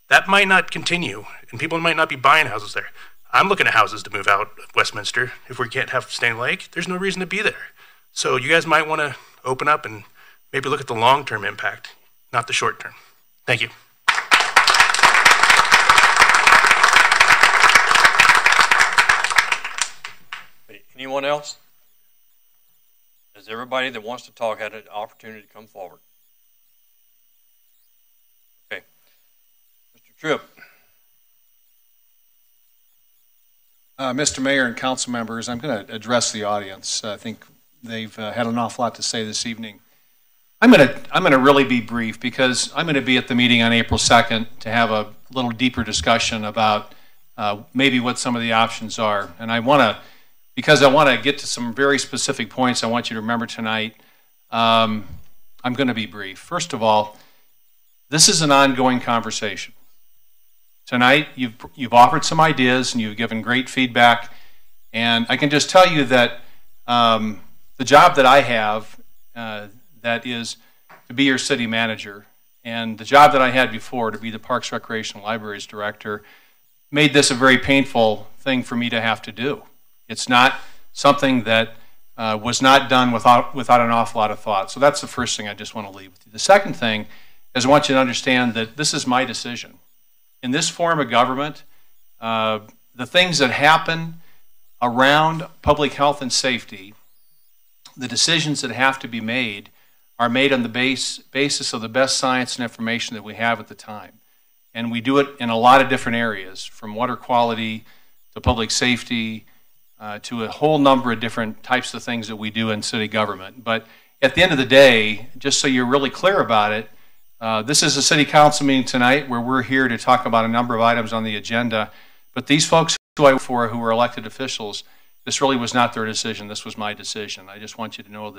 That might not continue, and people might not be buying houses there. I'm looking at houses to move out of Westminster. If we can't have Stanley Lake, there's no reason to be there. So you guys might want to open up and maybe look at the long-term impact, not the short-term. Thank you. Anyone else? Has everybody that wants to talk had an opportunity to come forward? Okay. Mr. Tripp. Mr. Mayor and council members, I'm going to address the audience. I think they've had an awful lot to say this evening. I'm going to really be brief because I'm going to be at the meeting on April 2nd to have a little deeper discussion about maybe what some of the options are. And because I want to get to some very specific points I want you to remember tonight, I'm going to be brief. First of all, this is an ongoing conversation. Tonight, you've offered some ideas and you've given great feedback. And I can just tell you that the job that I have, that is to be your city manager, and the job that I had before to be the Parks, Recreation, Libraries Director, made this a very painful thing for me to have to do. It's not something that was not done without an awful lot of thought. So that's the first thing I just want to leave with you. The second thing is I want you to understand that this is my decision. In this form of government, the things that happen around public health and safety the decisions that have to be made are made on the basis of the best science and information that we have at the time. And we do it in a lot of different areas, from water quality to public safety to a whole number of different types of things that we do in city government. But at the end of the day, just so you're really clear about it, this is a city council meeting tonight where we're here to talk about a number of items on the agenda. But these folks who I work for, who are elected officials, this really was not their decision. This was my decision. I just want you to know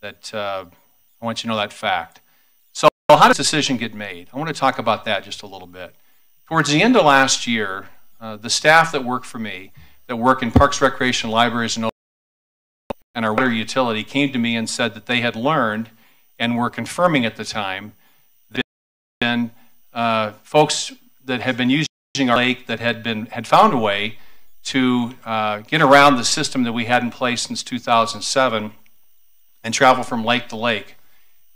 that I want you to know that fact. So how does this decision get made? I want to talk about that just a little bit. Towards the end of last year, the staff that work for me, that work in parks, recreation, libraries, and our water utility came to me and said that they had learned and were confirming at the time that folks that had been using our lake that had found a way to get around the system that we had in place since 2007 and travel from lake to lake.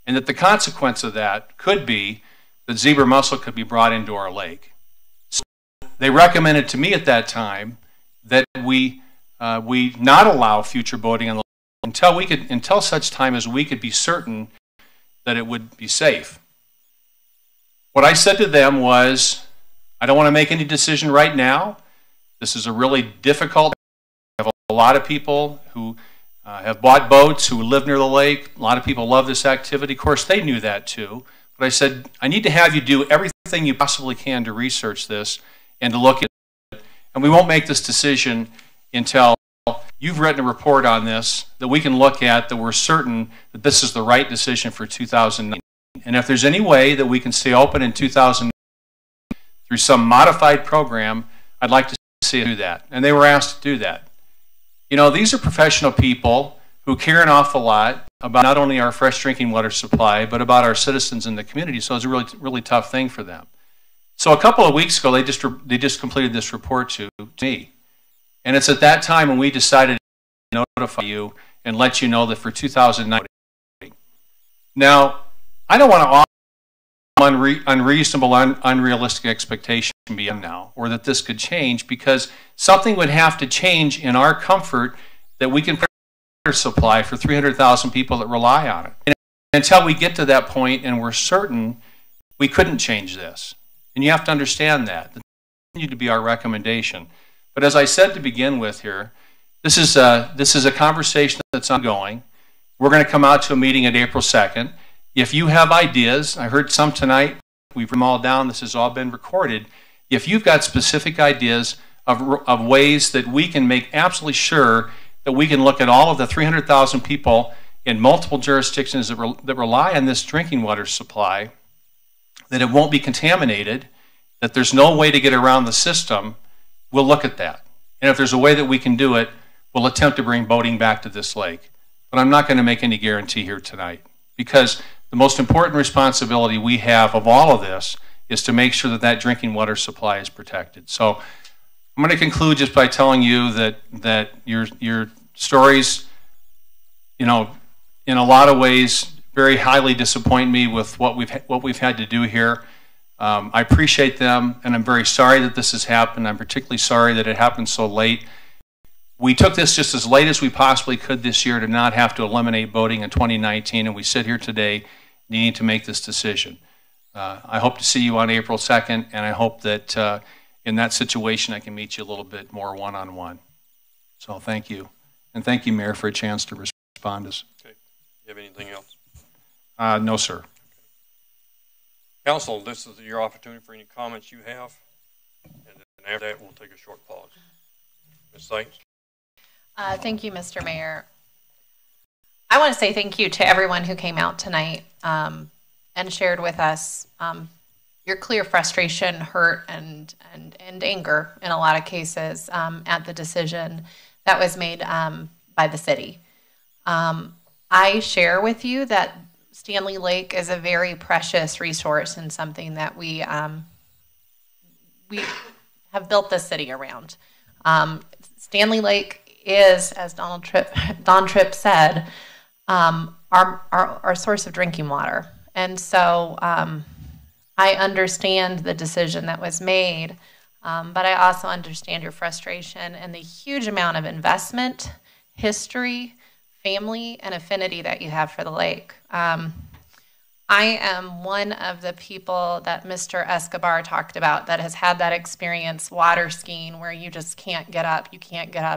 And that the consequence of that could be that zebra mussel could be brought into our lake. So they recommended to me at that time that we not allow future boating on the lake until such time as we could be certain that it would be safe. What I said to them was, I don't want to make any decision right now. This is a really difficult. I have a lot of people who have bought boats, who live near the lake. A lot of people love this activity. Of course, they knew that too. But I said, I need to have you do everything you possibly can to research this and to look at it. And we won't make this decision until you've written a report on this that we can look at, that we're certain that this is the right decision for 2009. And if there's any way that we can stay open in 2009 through some modified program, I'd like to see it do that. And they were asked to do that. You know, these are professional people who care an awful lot about not only our fresh drinking water supply, but about our citizens in the community. So it's a really, really tough thing for them. So a couple of weeks ago, they just completed this report to me. And it's at that time when we decided to notify you and let you know that for 2009. Now, I don't want to offer unreasonable, unrealistic expectation beyond now, or that this could change, because something would have to change in our comfort that we can provide water supply for 300,000 people that rely on it. And until we get to that point and we're certain, we couldn't change this. And you have to understand that. That continued to be our recommendation. But as I said to begin with here, this is a conversation that's ongoing. We're going to come out to a meeting at April 2nd. If you have ideas, I heard some tonight, we've written them all down, this has all been recorded. If you've got specific ideas of ways that we can make absolutely sure that we can look at all of the 300,000 people in multiple jurisdictions that rely on this drinking water supply, that it won't be contaminated, that there's no way to get around the system, we'll look at that. And if there's a way that we can do it, we'll attempt to bring boating back to this lake. But I'm not going to make any guarantee here tonight, because the most important responsibility we have of all of this is to make sure that that drinking water supply is protected. So I'm going to conclude just by telling you that your stories, you know, in a lot of ways, very highly disappoint me with what we've had to do here. I appreciate them, and I'm very sorry that this has happened. I'm particularly sorry that it happened so late. We took this just as late as we possibly could this year to not have to eliminate boating in 2019, and we sit here today needing to make this decision. I hope to see you on April 2nd, and I hope that in that situation I can meet you a little bit more one-on-one. So thank you. And thank you, Mayor, for a chance to respond to us. Okay. You have anything else? No, sir. Council, this is your opportunity for any comments you have. And then after that, we'll take a short pause. Ms. Sykes? Thank you, Mr. Mayor. I want to say thank you to everyone who came out tonight and shared with us your clear frustration, hurt, and anger in a lot of cases at the decision that was made by the city. I share with you that Stanley Lake is a very precious resource and something that we have built this city around. Stanley Lake is, as Don Tripp said, our source of drinking water. And so I understand the decision that was made, but I also understand your frustration and the huge amount of investment, history, family and affinity that you have for the lake. I am one of the people that Mr. Escobar talked about that has had that experience water skiing where you just can't get up,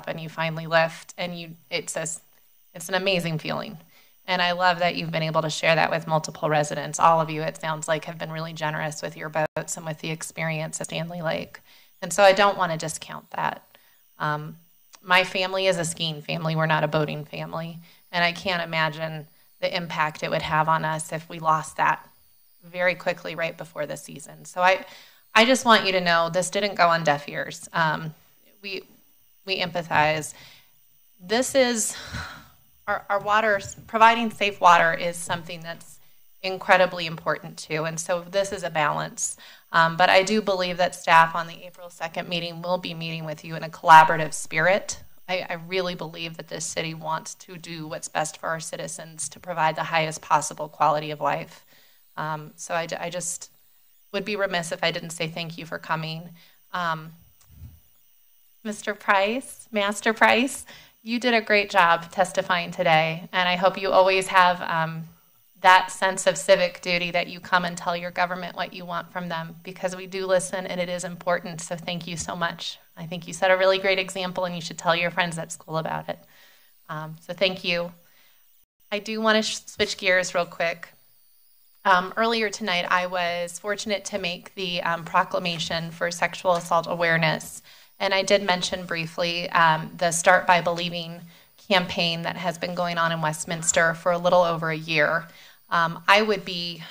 and you finally lift, and it's an amazing feeling. And I love that you've been able to share that with multiple residents. All of you, it sounds like, have been really generous with your boats and with the experience at Stanley Lake. And so I don't want to discount that. My family is a skiing family. We're not a boating family. And I can't imagine the impact it would have on us if we lost that very quickly right before the season. So I just want you to know this didn't go on deaf ears. We empathize. This is our water, providing safe water is something that's incredibly important too. And so this is a balance. But I do believe that staff on the April 2nd meeting will be meeting with you in a collaborative spirit. I really believe that this city wants to do what's best for our citizens to provide the highest possible quality of life. So I just would be remiss if I didn't say thank you for coming. Mr. Price, Master Price, you did a great job testifying today, and I hope you always have that sense of civic duty that you come and tell your government what you want from them, because we do listen and it is important. So thank you so much. I think you set a really great example and you should tell your friends at school about it. So thank you. I do want to switch gears real quick. Earlier tonight, I was fortunate to make the proclamation for sexual assault awareness. And I did mention briefly the Start by Believing campaign that has been going on in Westminster for a little over a year. I would be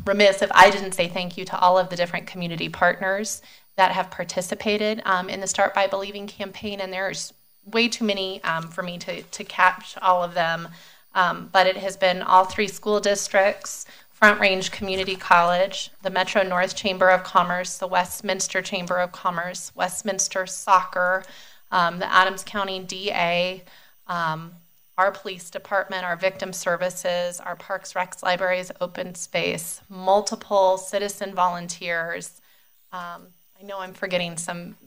remiss if I didn't say thank you to all of the different community partners that have participated in the Start by Believing campaign, and there's way too many for me to catch all of them, but it has been all 3 school districts, Front Range Community College, the Metro North Chamber of Commerce, the Westminster Chamber of Commerce, Westminster Soccer, the Adams County DA, our police department, our victim services, our Parks, Recs, Libraries, Open Space, multiple citizen volunteers. I know I'm forgetting some,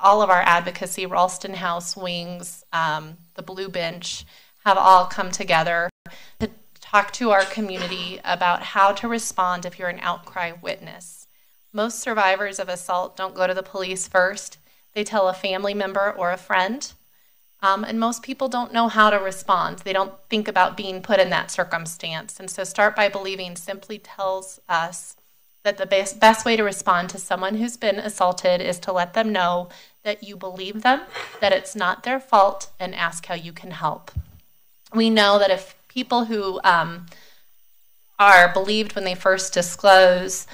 all of our advocacy, Ralston House, Wings, the Blue Bench, have all come together to talk to our community about how to respond if you're an outcry witness. Most survivors of assault don't go to the police first. They tell a family member or a friend. And most people don't know how to respond. They don't think about being put in that circumstance. And so Start by Believing simply tells us that the best way to respond to someone who's been assaulted is to let them know that you believe them, that it's not their fault, and ask how you can help. We know that if people who are believed when they first disclose,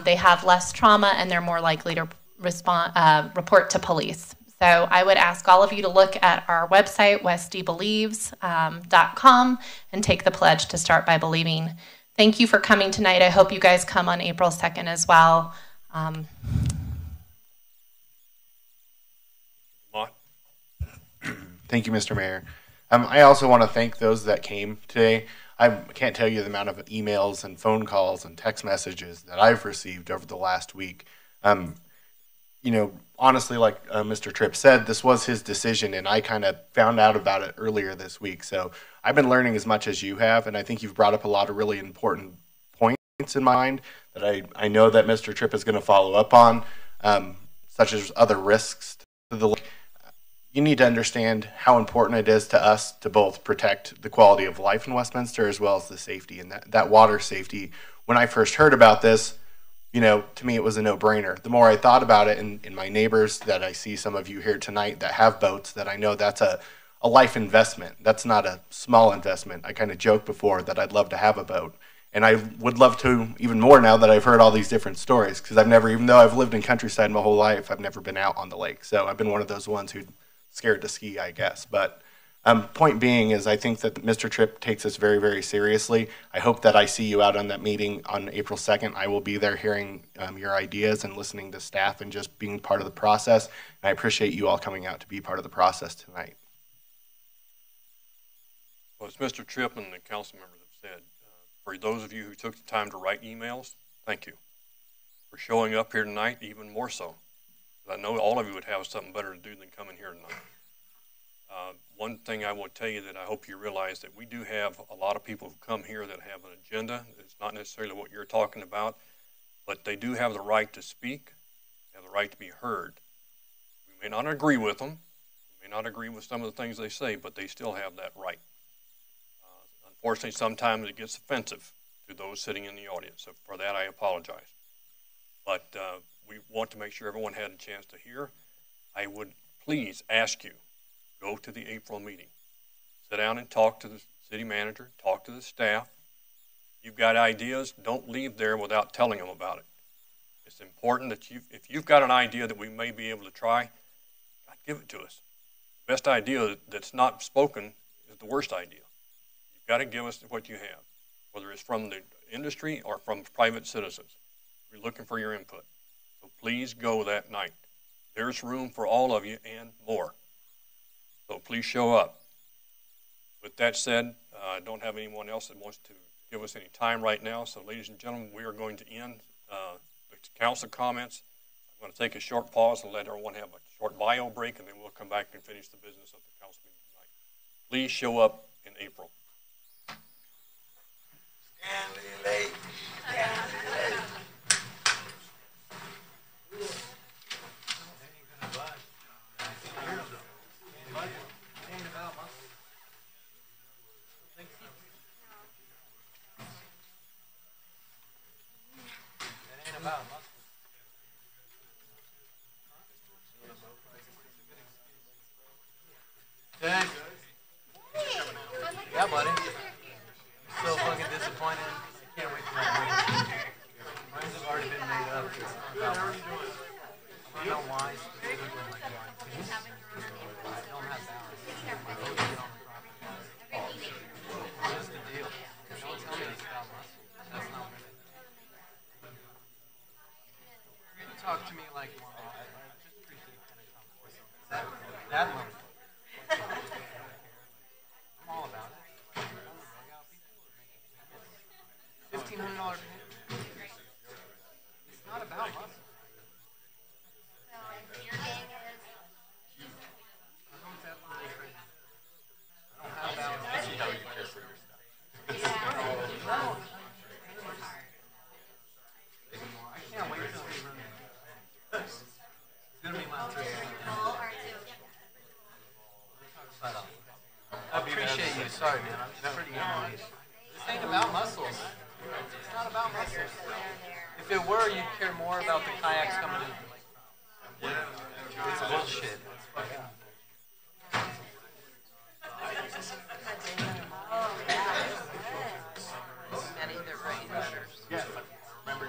they have less trauma and they're more likely to report to police. So I would ask all of you to look at our website, westybelieves.com, and take the pledge to Start by Believing. Thank you for coming tonight. I hope you guys come on April 2nd as well. Thank you, Mr. Mayor. I also want to thank those that came today. I can't tell you the amount of emails and phone calls and text messages that I've received over the last week. You know, honestly, like Mr. Tripp said, this was his decision, and I kind of found out about it earlier this week. So I've been learning as much as you have, and I think you've brought up a lot of really important points in mind that I know that Mr. Tripp is going to follow up on, such as other risks to the lake. You need to understand how important it is to us to both protect the quality of life in Westminster as well as the safety, and that water safety. When I first heard about this, you know, to me it was a no-brainer. The more I thought about it, and my neighbors that I see, some of you here tonight that have boats, that I know that's a life investment. That's not a small investment. I kind of joked before that I'd love to have a boat. And I would love to even more now that I've heard all these different stories, because I've never, even though I've lived in countryside my whole life, I've never been out on the lake. So I've been one of those ones who's scared to ski, I guess. But point being is I think that Mr. Tripp takes this very, very seriously. I hope that I see you out on that meeting on April 2nd. I will be there hearing your ideas and listening to staff and just being part of the process. And I appreciate you all coming out to be part of the process tonight. Well, as Mr. Tripp and the council members have said, for those of you who took the time to write emails, thank you. For showing up here tonight, even more so. I know all of you would have something better to do than come in here tonight. one thing I will tell you that I hope you realize that we do have a lot of people who come here that have an agenda. It's not necessarily what you're talking about, but they do have the right to speak, have the right to be heard. We may not agree with them, we may not agree with some of the things they say, but they still have that right. Unfortunately, sometimes it gets offensive to those sitting in the audience, so for that I apologize. But we want to make sure everyone had a chance to hear. I would please ask you, go to the April meeting. Sit down and talk to the city manager, talk to the staff. You've got ideas, don't leave there without telling them about it. It's important that if you've got an idea that we may be able to try, God, give it to us. The best idea that's not spoken is the worst idea. You've got to give us what you have, whether it's from the industry or from private citizens. We're looking for your input. So please go that night. There's room for all of you and more. So please show up. With that said, I don't have anyone else that wants to give us any time right now. So ladies and gentlemen, we are going to end the council comments. I'm going to take a short pause and let everyone have a short bio break, and then we'll come back and finish the business of the council meeting tonight. Please show up in April. Stanley Lake. Stanley Lake. Hey. Yeah, buddy. So fucking disappointed. I can't wait for that meeting. Minds have already been made up. Good, how are you doing? I don't know why specifically like why. I don't have balance. My vote's get on the property. What's the deal? Don't tell me it's about muscle. That's not what it is. You talk to me like more often. I just appreciate kind of conversation. That motherfucker. I'm all about it. $1,500 It's not about muscle. I appreciate you. Sorry, man. I'm just pretty young. This ain't about muscles. It's not about muscles. If it were, you'd care more about the kayaks coming in. It's bullshit. It's fucking. Yeah. Remember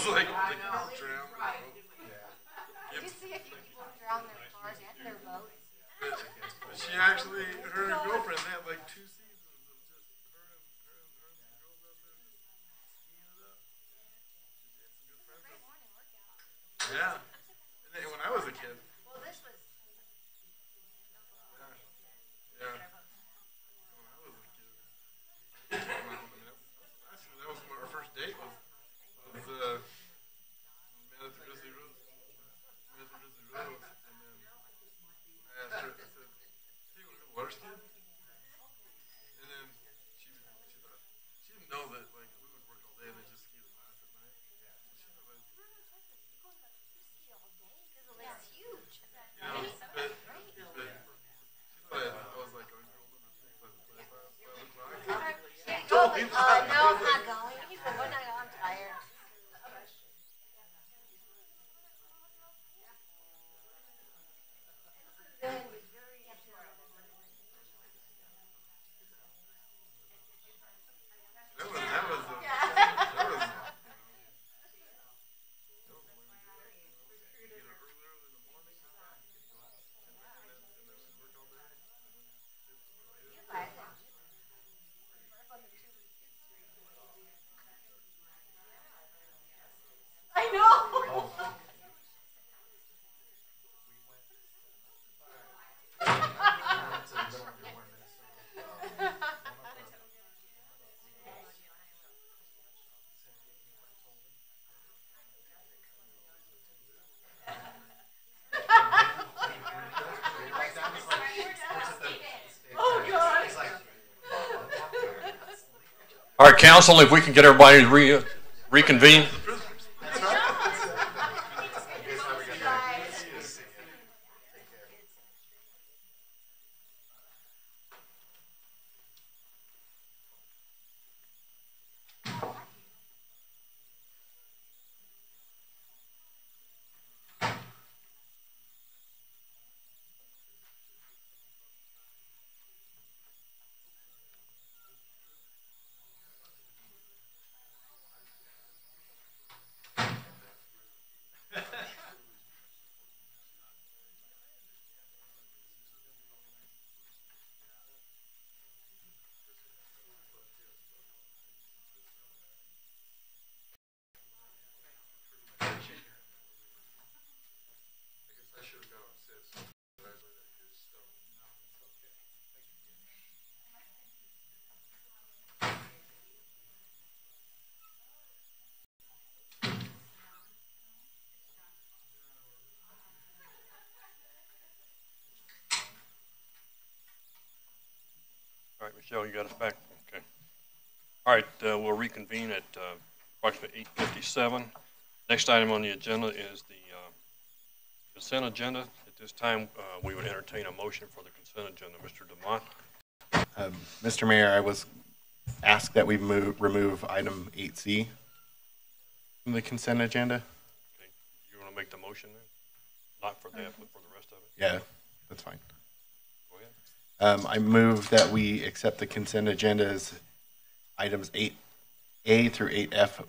was like, Did you see a few people drown their cars and their boats? she actually, her and her girlfriend, they had like 2 seasons of just her and some girls out there just skiing it up. She had some good friends. Great morning workout. Yeah. And then when I was a kid. Well, this was. Yeah. When I was a kid. Actually, that was our first date was met at the Grizzly Rose. And then I asked her, I said, hey, you want to go water skiing? And then she thought, she didn't know that like we would work all day and then just ski the class at night. Yeah. She was like, Ski all day because the lake's huge. you know, but she thought I was like going to go a little bit by the time I looked back. No, I'm not going. I'm tired. I know. All right, council, if we can get everybody to reconvene. All right, Michelle, you got us back? Okay. All right, we'll reconvene at approximately 8:57. Next item on the agenda is the consent agenda. At this time, we would entertain a motion for the consent agenda. Mr. DeMont. Mr. Mayor, I was asked that we remove item 8C from the consent agenda. Okay. You want to make the motion then? Not for that, but for the rest of it? Yeah, that's fine. Go ahead. I move that we accept the consent agenda as items 8A through 8F,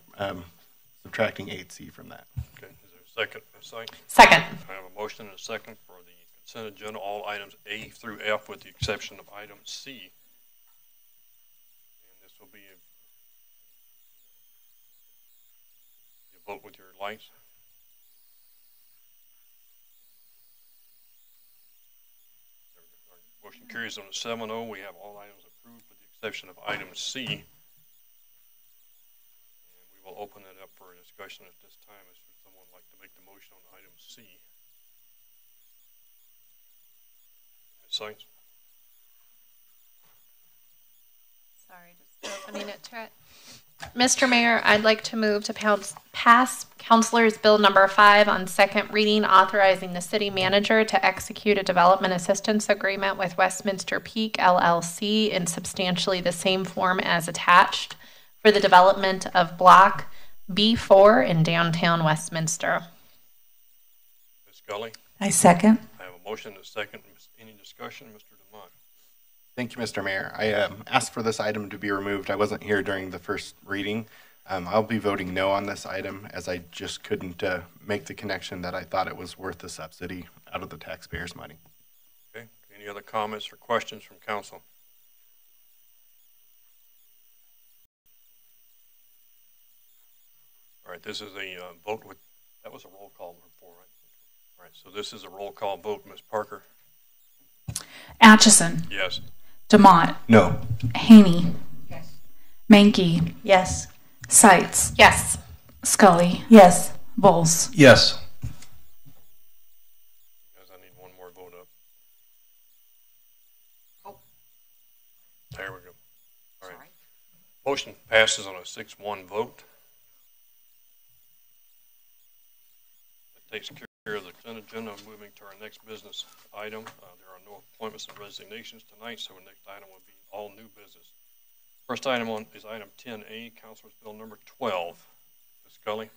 subtracting 8C from that. Okay. Is there a second? Second. I have a motion and a second for the consent agenda, all items A through F with the exception of item C. And this will be you vote with your lights. Motion carries on a 7-0. We have all items approved with the exception of item C. And we will open it up for a discussion at this time. Is there someone like to make the motion on item C? Ms. Sykes? Sorry, just opening it to it. Mr. Mayor, I'd like to move to pass Councilor's Bill number 5 on second reading, authorizing the city manager to execute a development assistance agreement with Westminster Peak LLC in substantially the same form as attached for the development of Block B4 in downtown Westminster. Ms. Scully? I second. I have a motion and a second. Any discussion? Mr. DeMont? Thank you, Mr. Mayor. I asked for this item to be removed. I wasn't here during the first reading. I'll be voting no on this item as I just couldn't make the connection that I thought it was worth the subsidy out of the taxpayers' money. Okay. Any other comments or questions from council? All right, this is a vote with, that was a roll call before, right? All right, so this is a roll call vote. Ms. Parker? Atchison. Yes. DeMott. No. Haney. Yes. Mankey. Yes. Seitz. Yes. Scully. Yes. Bowles. Yes. Because I need one more vote up. There we go. All right. Motion passes on a 6-1 vote. That takes care of the consent agenda. Moving to our next business item. There are no appointments and resignations tonight, so the next item will be all new business. First item on is item 10A, Councilor's Bill number 12. Ms. Scully.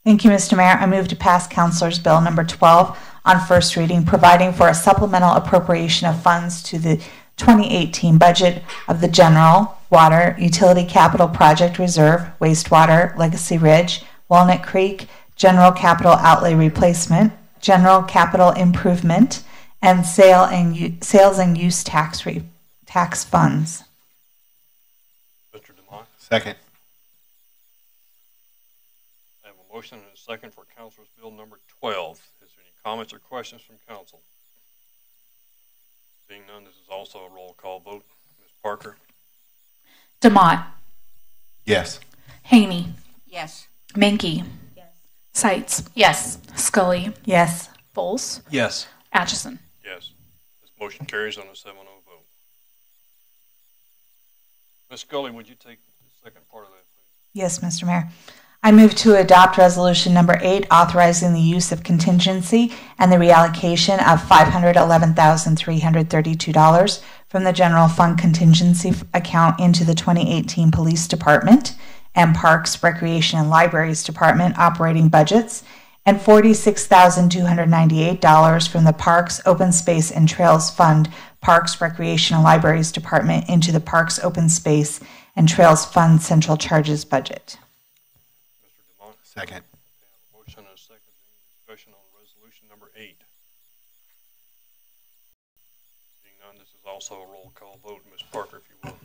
Thank you, Mr. Mayor. I move to pass Councilor's Bill number 12 on first reading, providing for a supplemental appropriation of funds to the 2018 budget of the General Water Utility Capital Project Reserve, Wastewater, Legacy Ridge, Walnut Creek, General Capital Outlay Replacement, General Capital Improvement, and sales and use tax funds. Mr. DeMont. Second. I have a motion and a second for Councilor's Bill number 12. Is there any comments or questions from council? Being none, this is also a roll call vote. Ms. Parker? DeMott. Yes. Haney. Yes. Mankey. Yes. Seitz. Yes. Scully. Yes. Bowles. Yes. Atchison. Yes. This motion carries on a 7-0 vote. Ms. Scully, would you take the second part of that, please? Yes, Mr. Mayor. I move to adopt resolution number 8, authorizing the use of contingency and the reallocation of $511,332 from the general fund contingency account into the 2018 Police Department and Parks, Recreation, and Libraries Department operating budgets, and $46,298 from the Parks, Open Space, and Trails Fund, Parks, Recreation, and Libraries Department into the Parks, Open Space, and Trails Fund central charges budget. Second. Motion and a second. Any discussion on resolution number 8? Seeing none, this is also a roll call vote. Ms. Parker, if you will.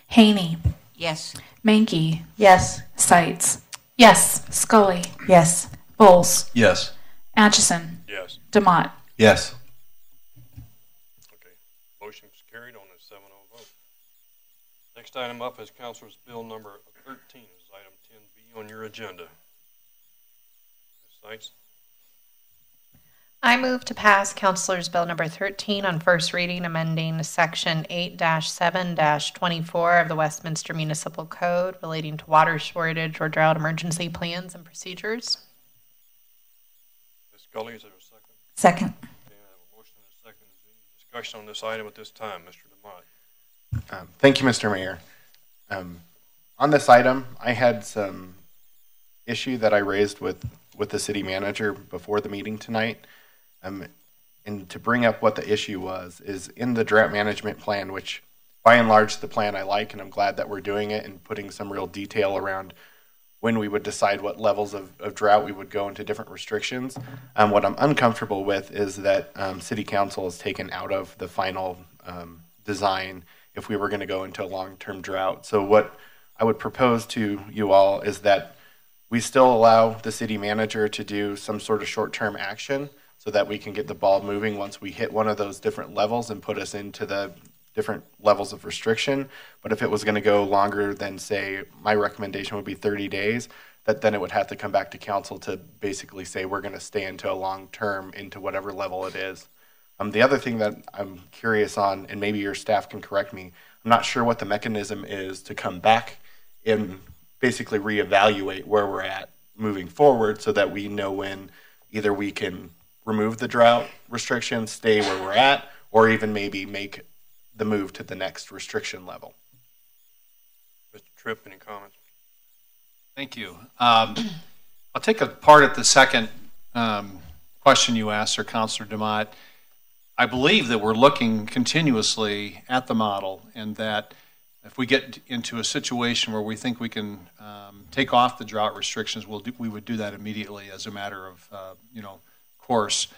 Haney. Yes. Mankey. Yes. Seitz. Yes. Scully. Yes. Bowles. Yes. Atchison. Yes. DeMott. Yes. Okay. Motion's carried on a 7-0 vote. Next item up is Councilor's Bill number 13. This is item 10B on your agenda. Ms. Seitz. I move to pass Councilor's Bill number 13 on first reading, amending section 8-7-24 of the Westminster Municipal Code relating to water shortage or drought emergency plans and procedures. Ms. Scully, is there a second? Second. Okay, I have a motion and a second. Is there any discussion on this item at this time? Mr. DeMott. Thank you, Mr. Mayor. On this item, I had some issue that I raised with the city manager before the meeting tonight. And to bring up what the issue was, is in the drought management plan, which by and large the plan I like, and I'm glad that we're doing it and putting some real detail around when we would decide what levels of drought we would go into different restrictions. What I'm uncomfortable with is that city council has taken out of the final design if we were going to go into a long-term drought. So what I would propose to you all is that we still allow the city manager to do some sort of short-term action so that we can get the ball moving once we hit one of those different levels and put us into the different levels of restriction. But if it was going to go longer than, say, my recommendation would be 30 days, that then it would have to come back to council to basically say we're going to stay into a long-term into whatever level it is. The other thing that I'm curious on, and maybe your staff can correct me, I'm not sure what the mechanism is to come back and basically reevaluate where we're at moving forward so that we know when either we can remove the drought restrictions, stay where we're at, or even maybe make the move to the next restriction level. Mr. Tripp, any comments? Thank you. I'll take a part at the second question you asked, Sir Councilor DeMott. I believe that we're looking continuously at the model and that if we get into a situation where we think we can take off the drought restrictions, we would do that immediately as a matter of course.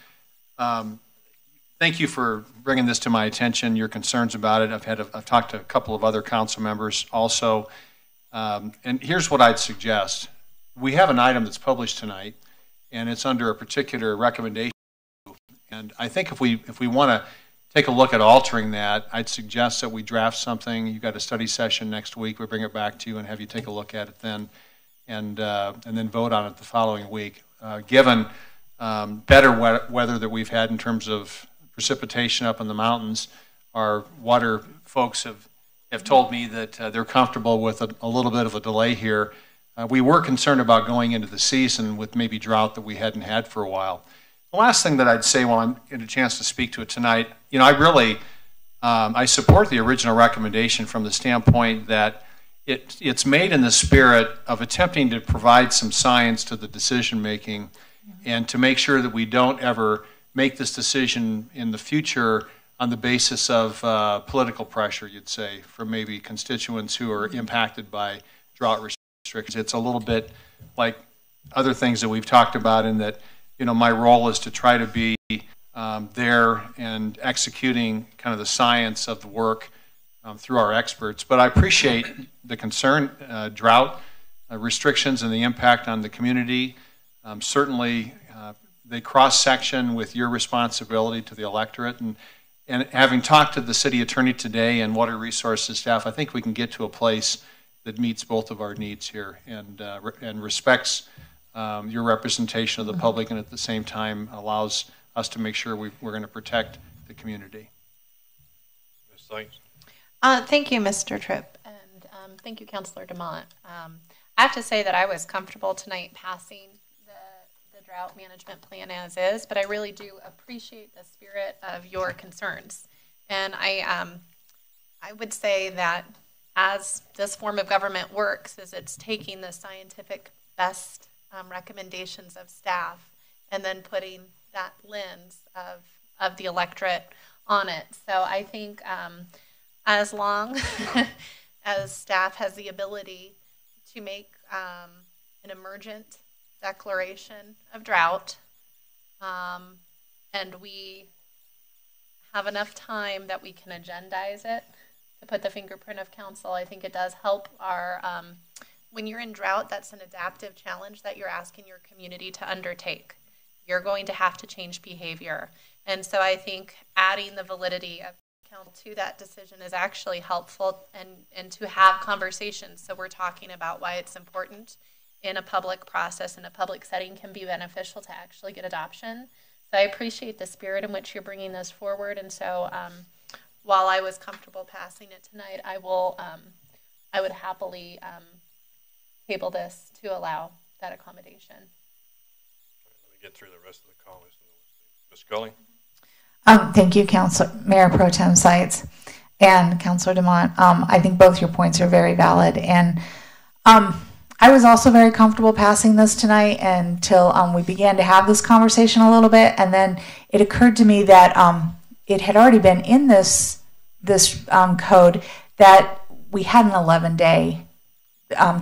Thank you for bringing this to my attention. Your concerns about it. I've talked to a couple of other council members also, and here's what I'd suggest. We have an item that's published tonight, and it's under a particular recommendation. And I think if we want to take a look at altering that, I'd suggest that we draft something. You've got a study session next week. We bring it back to you and have you take a look at it then, and then vote on it the following week. Given better weather that we've had in terms of precipitation up in the mountains, our water folks have told me that they're comfortable with a little bit of a delay here. We were concerned about going into the season with maybe drought that we hadn't had for a while. The last thing that I'd say while I'm getting a chance to speak to it tonight, I really I support the original recommendation from the standpoint that it's made in the spirit of attempting to provide some science to the decision making and to make sure that we don't ever make this decision in the future on the basis of political pressure, you'd say, from maybe constituents who are impacted by drought restrictions. It's a little bit like other things that we've talked about in that, my role is to try to be there and executing kind of the science of the work through our experts. But I appreciate the concern, drought restrictions and the impact on the community. Certainly, they cross-section with your responsibility to the electorate. And having talked to the city attorney today and water resources staff, I think we can get to a place that meets both of our needs here and respects your representation of the public, and at the same time allows us to make sure we're going to protect the community. Ms. Sykes? Thank you, Mr. Tripp, and thank you, Councilor DeMont. I have to say that I was comfortable tonight passing the drought management plan as is, but I really do appreciate the spirit of your concerns. And I would say that as this form of government works, is it's taking the scientific best recommendations of staff and then putting that lens of the electorate on it. So I think as long as staff has the ability to make an emergent declaration of drought, and we have enough time that we can agendize it to put the fingerprint of council, I think it does help our when you're in drought, that's an adaptive challenge that you're asking your community to undertake. You're going to have to change behavior. And so I think adding the validity of council to that decision is actually helpful, and to have conversations. So we're talking about why it's important in a public process, in a public setting, can be beneficial to actually get adoption. So I appreciate the spirit in which you're bringing this forward. And so while I was comfortable passing it tonight, I would happily table this to allow that accommodation. Let me get through the rest of the comments. Ms. Scully? Thank you, Mayor Pro Tem Seitz and Councilor DeMont. I think both your points are very valid. And I was also very comfortable passing this tonight until we began to have this conversation a little bit. And then it occurred to me that it had already been in this code that we had an 11-day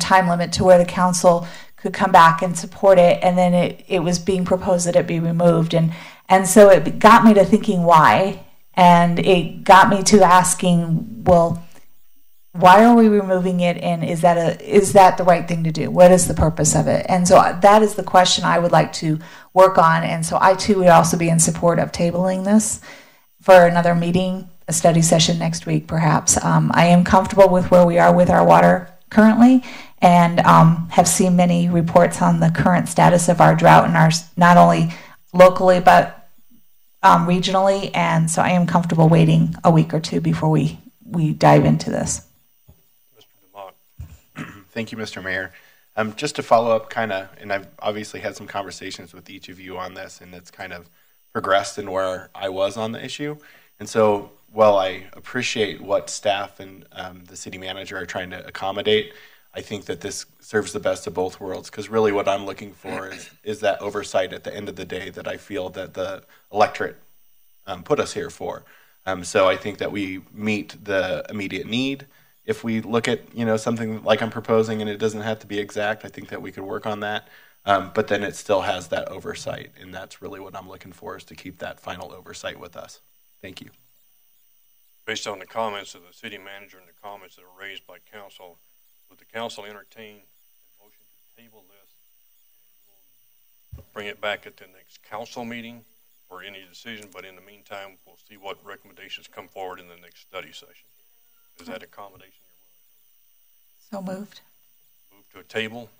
time limit to where the council could come back and support it, and then it was being proposed that it be removed, and so it got me to thinking why, and it got me to asking, well, why are we removing it, and is that the right thing to do? What is the purpose of it? And so that is the question I would like to work on, and so I too would also be in support of tabling this for another meeting, a study session next week perhaps. I am comfortable with where we are with our water currently, and have seen many reports on the current status of our drought and ours, not only locally but regionally, and so I am comfortable waiting a week or two before we dive into this. Mr. DeMont. Thank you, Mr. Mayor. Just to follow up and I've obviously had some conversations with each of you on this, and it's kind of progressed in where I was on the issue. And so while I appreciate what staff and the city manager are trying to accommodate, I think that this serves the best of both worlds, because really what I'm looking for is that oversight at the end of the day that I feel that the electorate put us here for. So I think that we meet the immediate need, if we look at, something like I'm proposing and it doesn't have to be exact, I think that we could work on that. But then it still has that oversight, and that's really what I'm looking for, is to keep that final oversight with us. Thank you. Based on the comments of the city manager and the comments that are raised by council, would the council entertain a motion to table this? We'll bring it back at the next council meeting for any decision, but in the meantime, we'll see what recommendations come forward in the next study session. Is that accommodation you're willing to? So moved. Move to a table.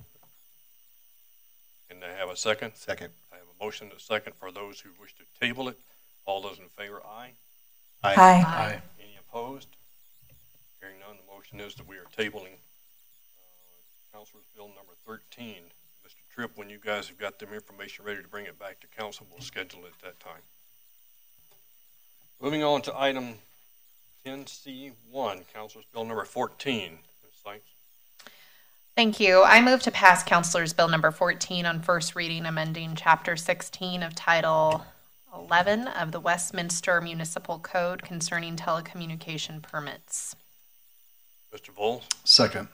Can I have a second? Second. I have a motion and a second for those who wish to table it. All those in favor, aye. Aye. Aye. Any opposed? Hearing none, the motion is that we are tabling Councilor's Bill number 13. Mr. Tripp, when you guys have got them information ready to bring it back to council, we'll schedule it at that time. Moving on to item 10C1, Councilor's Bill number 14. Ms. Sykes. Thank you. I move to pass Councilor's Bill number 14 on first reading, amending Chapter 16 of Title 11 of the Westminster Municipal Code concerning telecommunication permits. Mr. Vols. Second.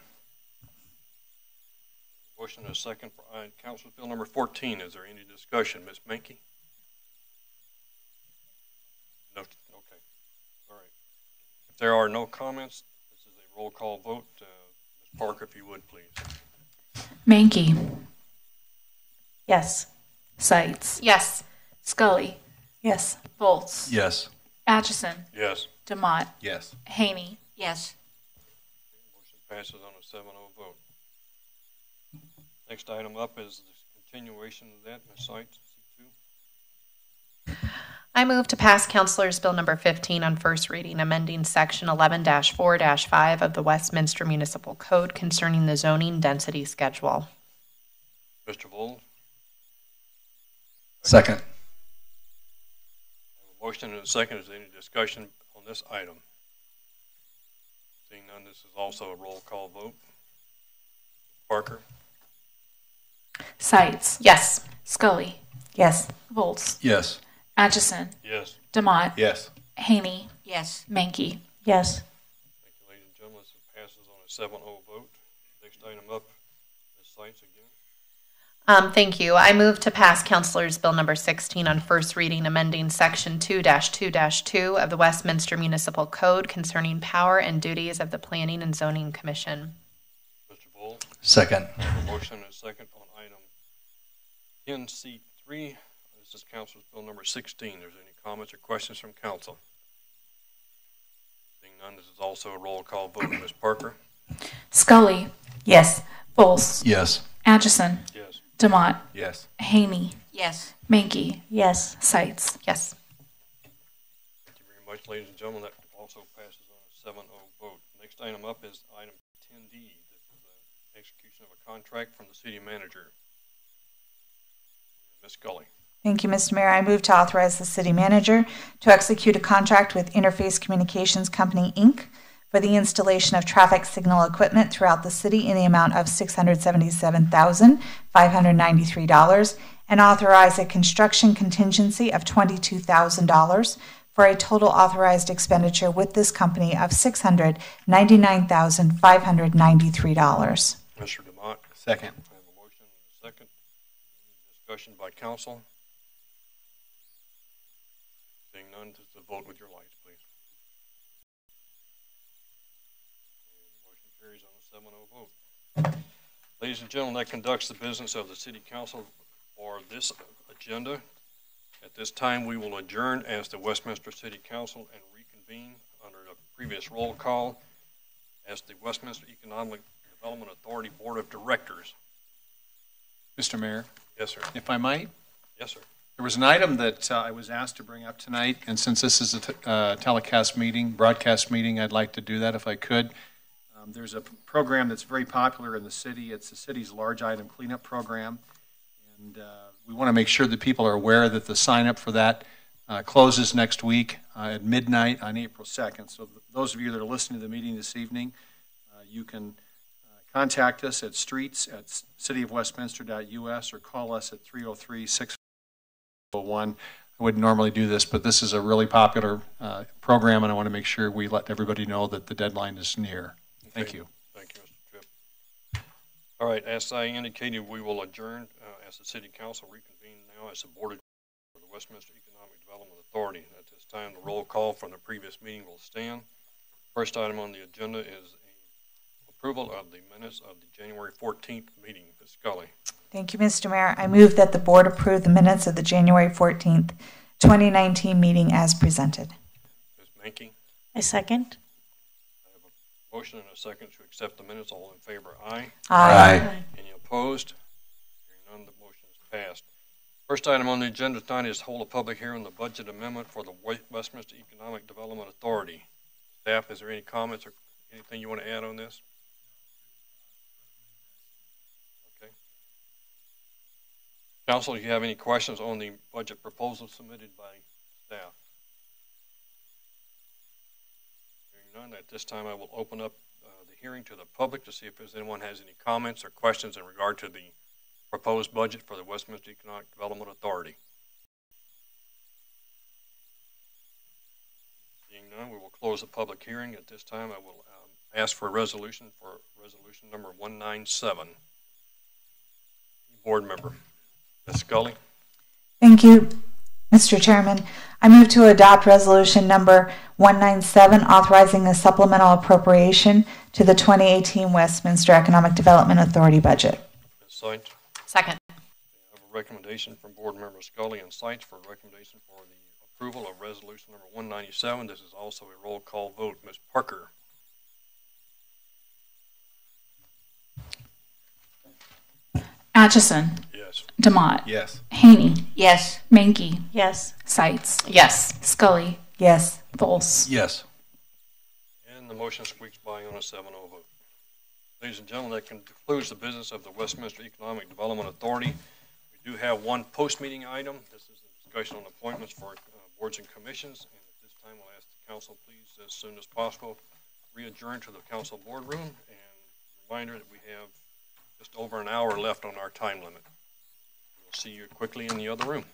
Motion and a second for Councilor's Bill number 14. Is there any discussion? Ms. Menke? No. Okay. All right. If there are no comments, this is a roll call vote. Ms. Parker, if you would, please. Mankey. Yes. Sights. Yes. Scully. Yes. Volz. Yes. Atchison. Yes. DeMott. Yes. Haney. Yes. Motion passes on a 7-0 vote. Next item up is the continuation of that, Ms. Sykes, C2. I move to pass Councilor's Bill number 15 on first reading, amending Section 11-4-5 of the Westminster Municipal Code concerning the zoning density schedule. Mr. Vols. Second. A motion and a second. Is there any discussion on this item? Seeing none, this is also a roll call vote. Parker. Sights. Yes. Scully. Yes. Volz. Yes. Atchison. Yes. DeMott. Yes. Haney. Yes. Mankey. Yes. Thank you, ladies and gentlemen. This passes on a 7-0 vote. Next item up, Ms. Sykes again. Thank you. I move to pass Councilor's Bill number 16 on first reading, amending Section 2-2-2 of the Westminster Municipal Code concerning power and duties of the Planning and Zoning Commission. Mr. Vols. Second. A motion and a second on item 10C3. This is Councilor's Bill number 16. Is there any comments or questions from council? Seeing none, this is also a roll call vote. Ms. Parker. Scully. Yes. Volz. Yes. Atchison. Yes. DeMott. Yes. Haney. Yes. Mankey. Yes. Sights. Yes. Thank you very much, ladies and gentlemen. That also passes on a 7-0 vote. Next item up is item 10D. This is the execution of a contract from the city manager. Ms. Scully. Thank you, Mr. Mayor. I move to authorize the city manager to execute a contract with Interface Communications Company, Inc. for the installation of traffic signal equipment throughout the city in the amount of $677,593 and authorize a construction contingency of $22,000 for a total authorized expenditure with this company of $699,593. Mr. DeMott. Second. I have a motion and a second. Any discussion by council? Seeing none, just a vote with your lights, please. And the motion carries on a 7-0 vote. Ladies and gentlemen, that conducts the business of the city council for this agenda. At this time, we will adjourn as the Westminster City Council and reconvene under the previous roll call as the Westminster Economic Development Authority Board of Directors. Mr. Mayor, Yes, sir. if I might, Yes, sir. there was an item that I was asked to bring up tonight, and since this is a broadcast meeting, I'd like to do that if I could. There's a program that's very popular in the city. It's the city's large item cleanup program, and we want to make sure that people are aware that the sign up for that closes next week at midnight on April 2nd. So those of you that are listening to the meeting this evening, you can contact us at streets@cityofwestminster.us or call us at 303-601. I wouldn't normally do this, but this is a really popular program, and I want to make sure we let everybody know that the deadline is near. Thank you. Thank you, Mr. Tripp. All right, as I indicated, we will adjourn as the City Council reconvene now as the Board of for the Westminster Economic Development Authority. At this time, the roll call from the previous meeting will stand. First item on the agenda is approval of the minutes of the January 14th meeting. Ms. Scully. Thank you, Mr. Mayor. I move that the board approve the minutes of the January 14th, 2019 meeting as presented. Ms. Mankey. I second. I have a motion and a second to accept the minutes. All in favor, aye. Aye. Any opposed? Hearing none, the motion is passed. First item on the agenda tonight is hold a public hearing on the budget amendment for the Westminster Economic Development Authority. Staff, is there any comments or anything you want to add on this? Okay. Council, do you have any questions on the budget proposal submitted by staff? Hearing none, at this time I will open up the hearing to the public to see if anyone has any comments or questions in regard to the proposed budget for the Westminster Economic Development Authority. Seeing none, we will close the public hearing. At this time, I will ask for a resolution number 197. Board member, Ms. Scully. Thank you, Mr. Chairman. I move to adopt resolution number 197, authorizing a supplemental appropriation to the 2018 Westminster Economic Development Authority budget. Ms. Seitz. Second. I have a recommendation from Board Member Scully and Seitz for a recommendation for the approval of resolution number 197. This is also a roll call vote. Ms. Parker. Atchison. Yes. Demott. Yes. Haney. Yes. Mankey. Yes. Seitz. Yes. Scully. Yes. Volz. Yes. And the motion squeaks by on a 7-0 vote. Ladies and gentlemen, that concludes the business of the Westminster Economic Development Authority. We do have one post-meeting item. This is the discussion on appointments for boards and commissions. And at this time, we'll ask the council, please, as soon as possible, re-adjourn to the council boardroom. And reminder that we have just over an hour left on our time limit. We'll see you quickly in the other room.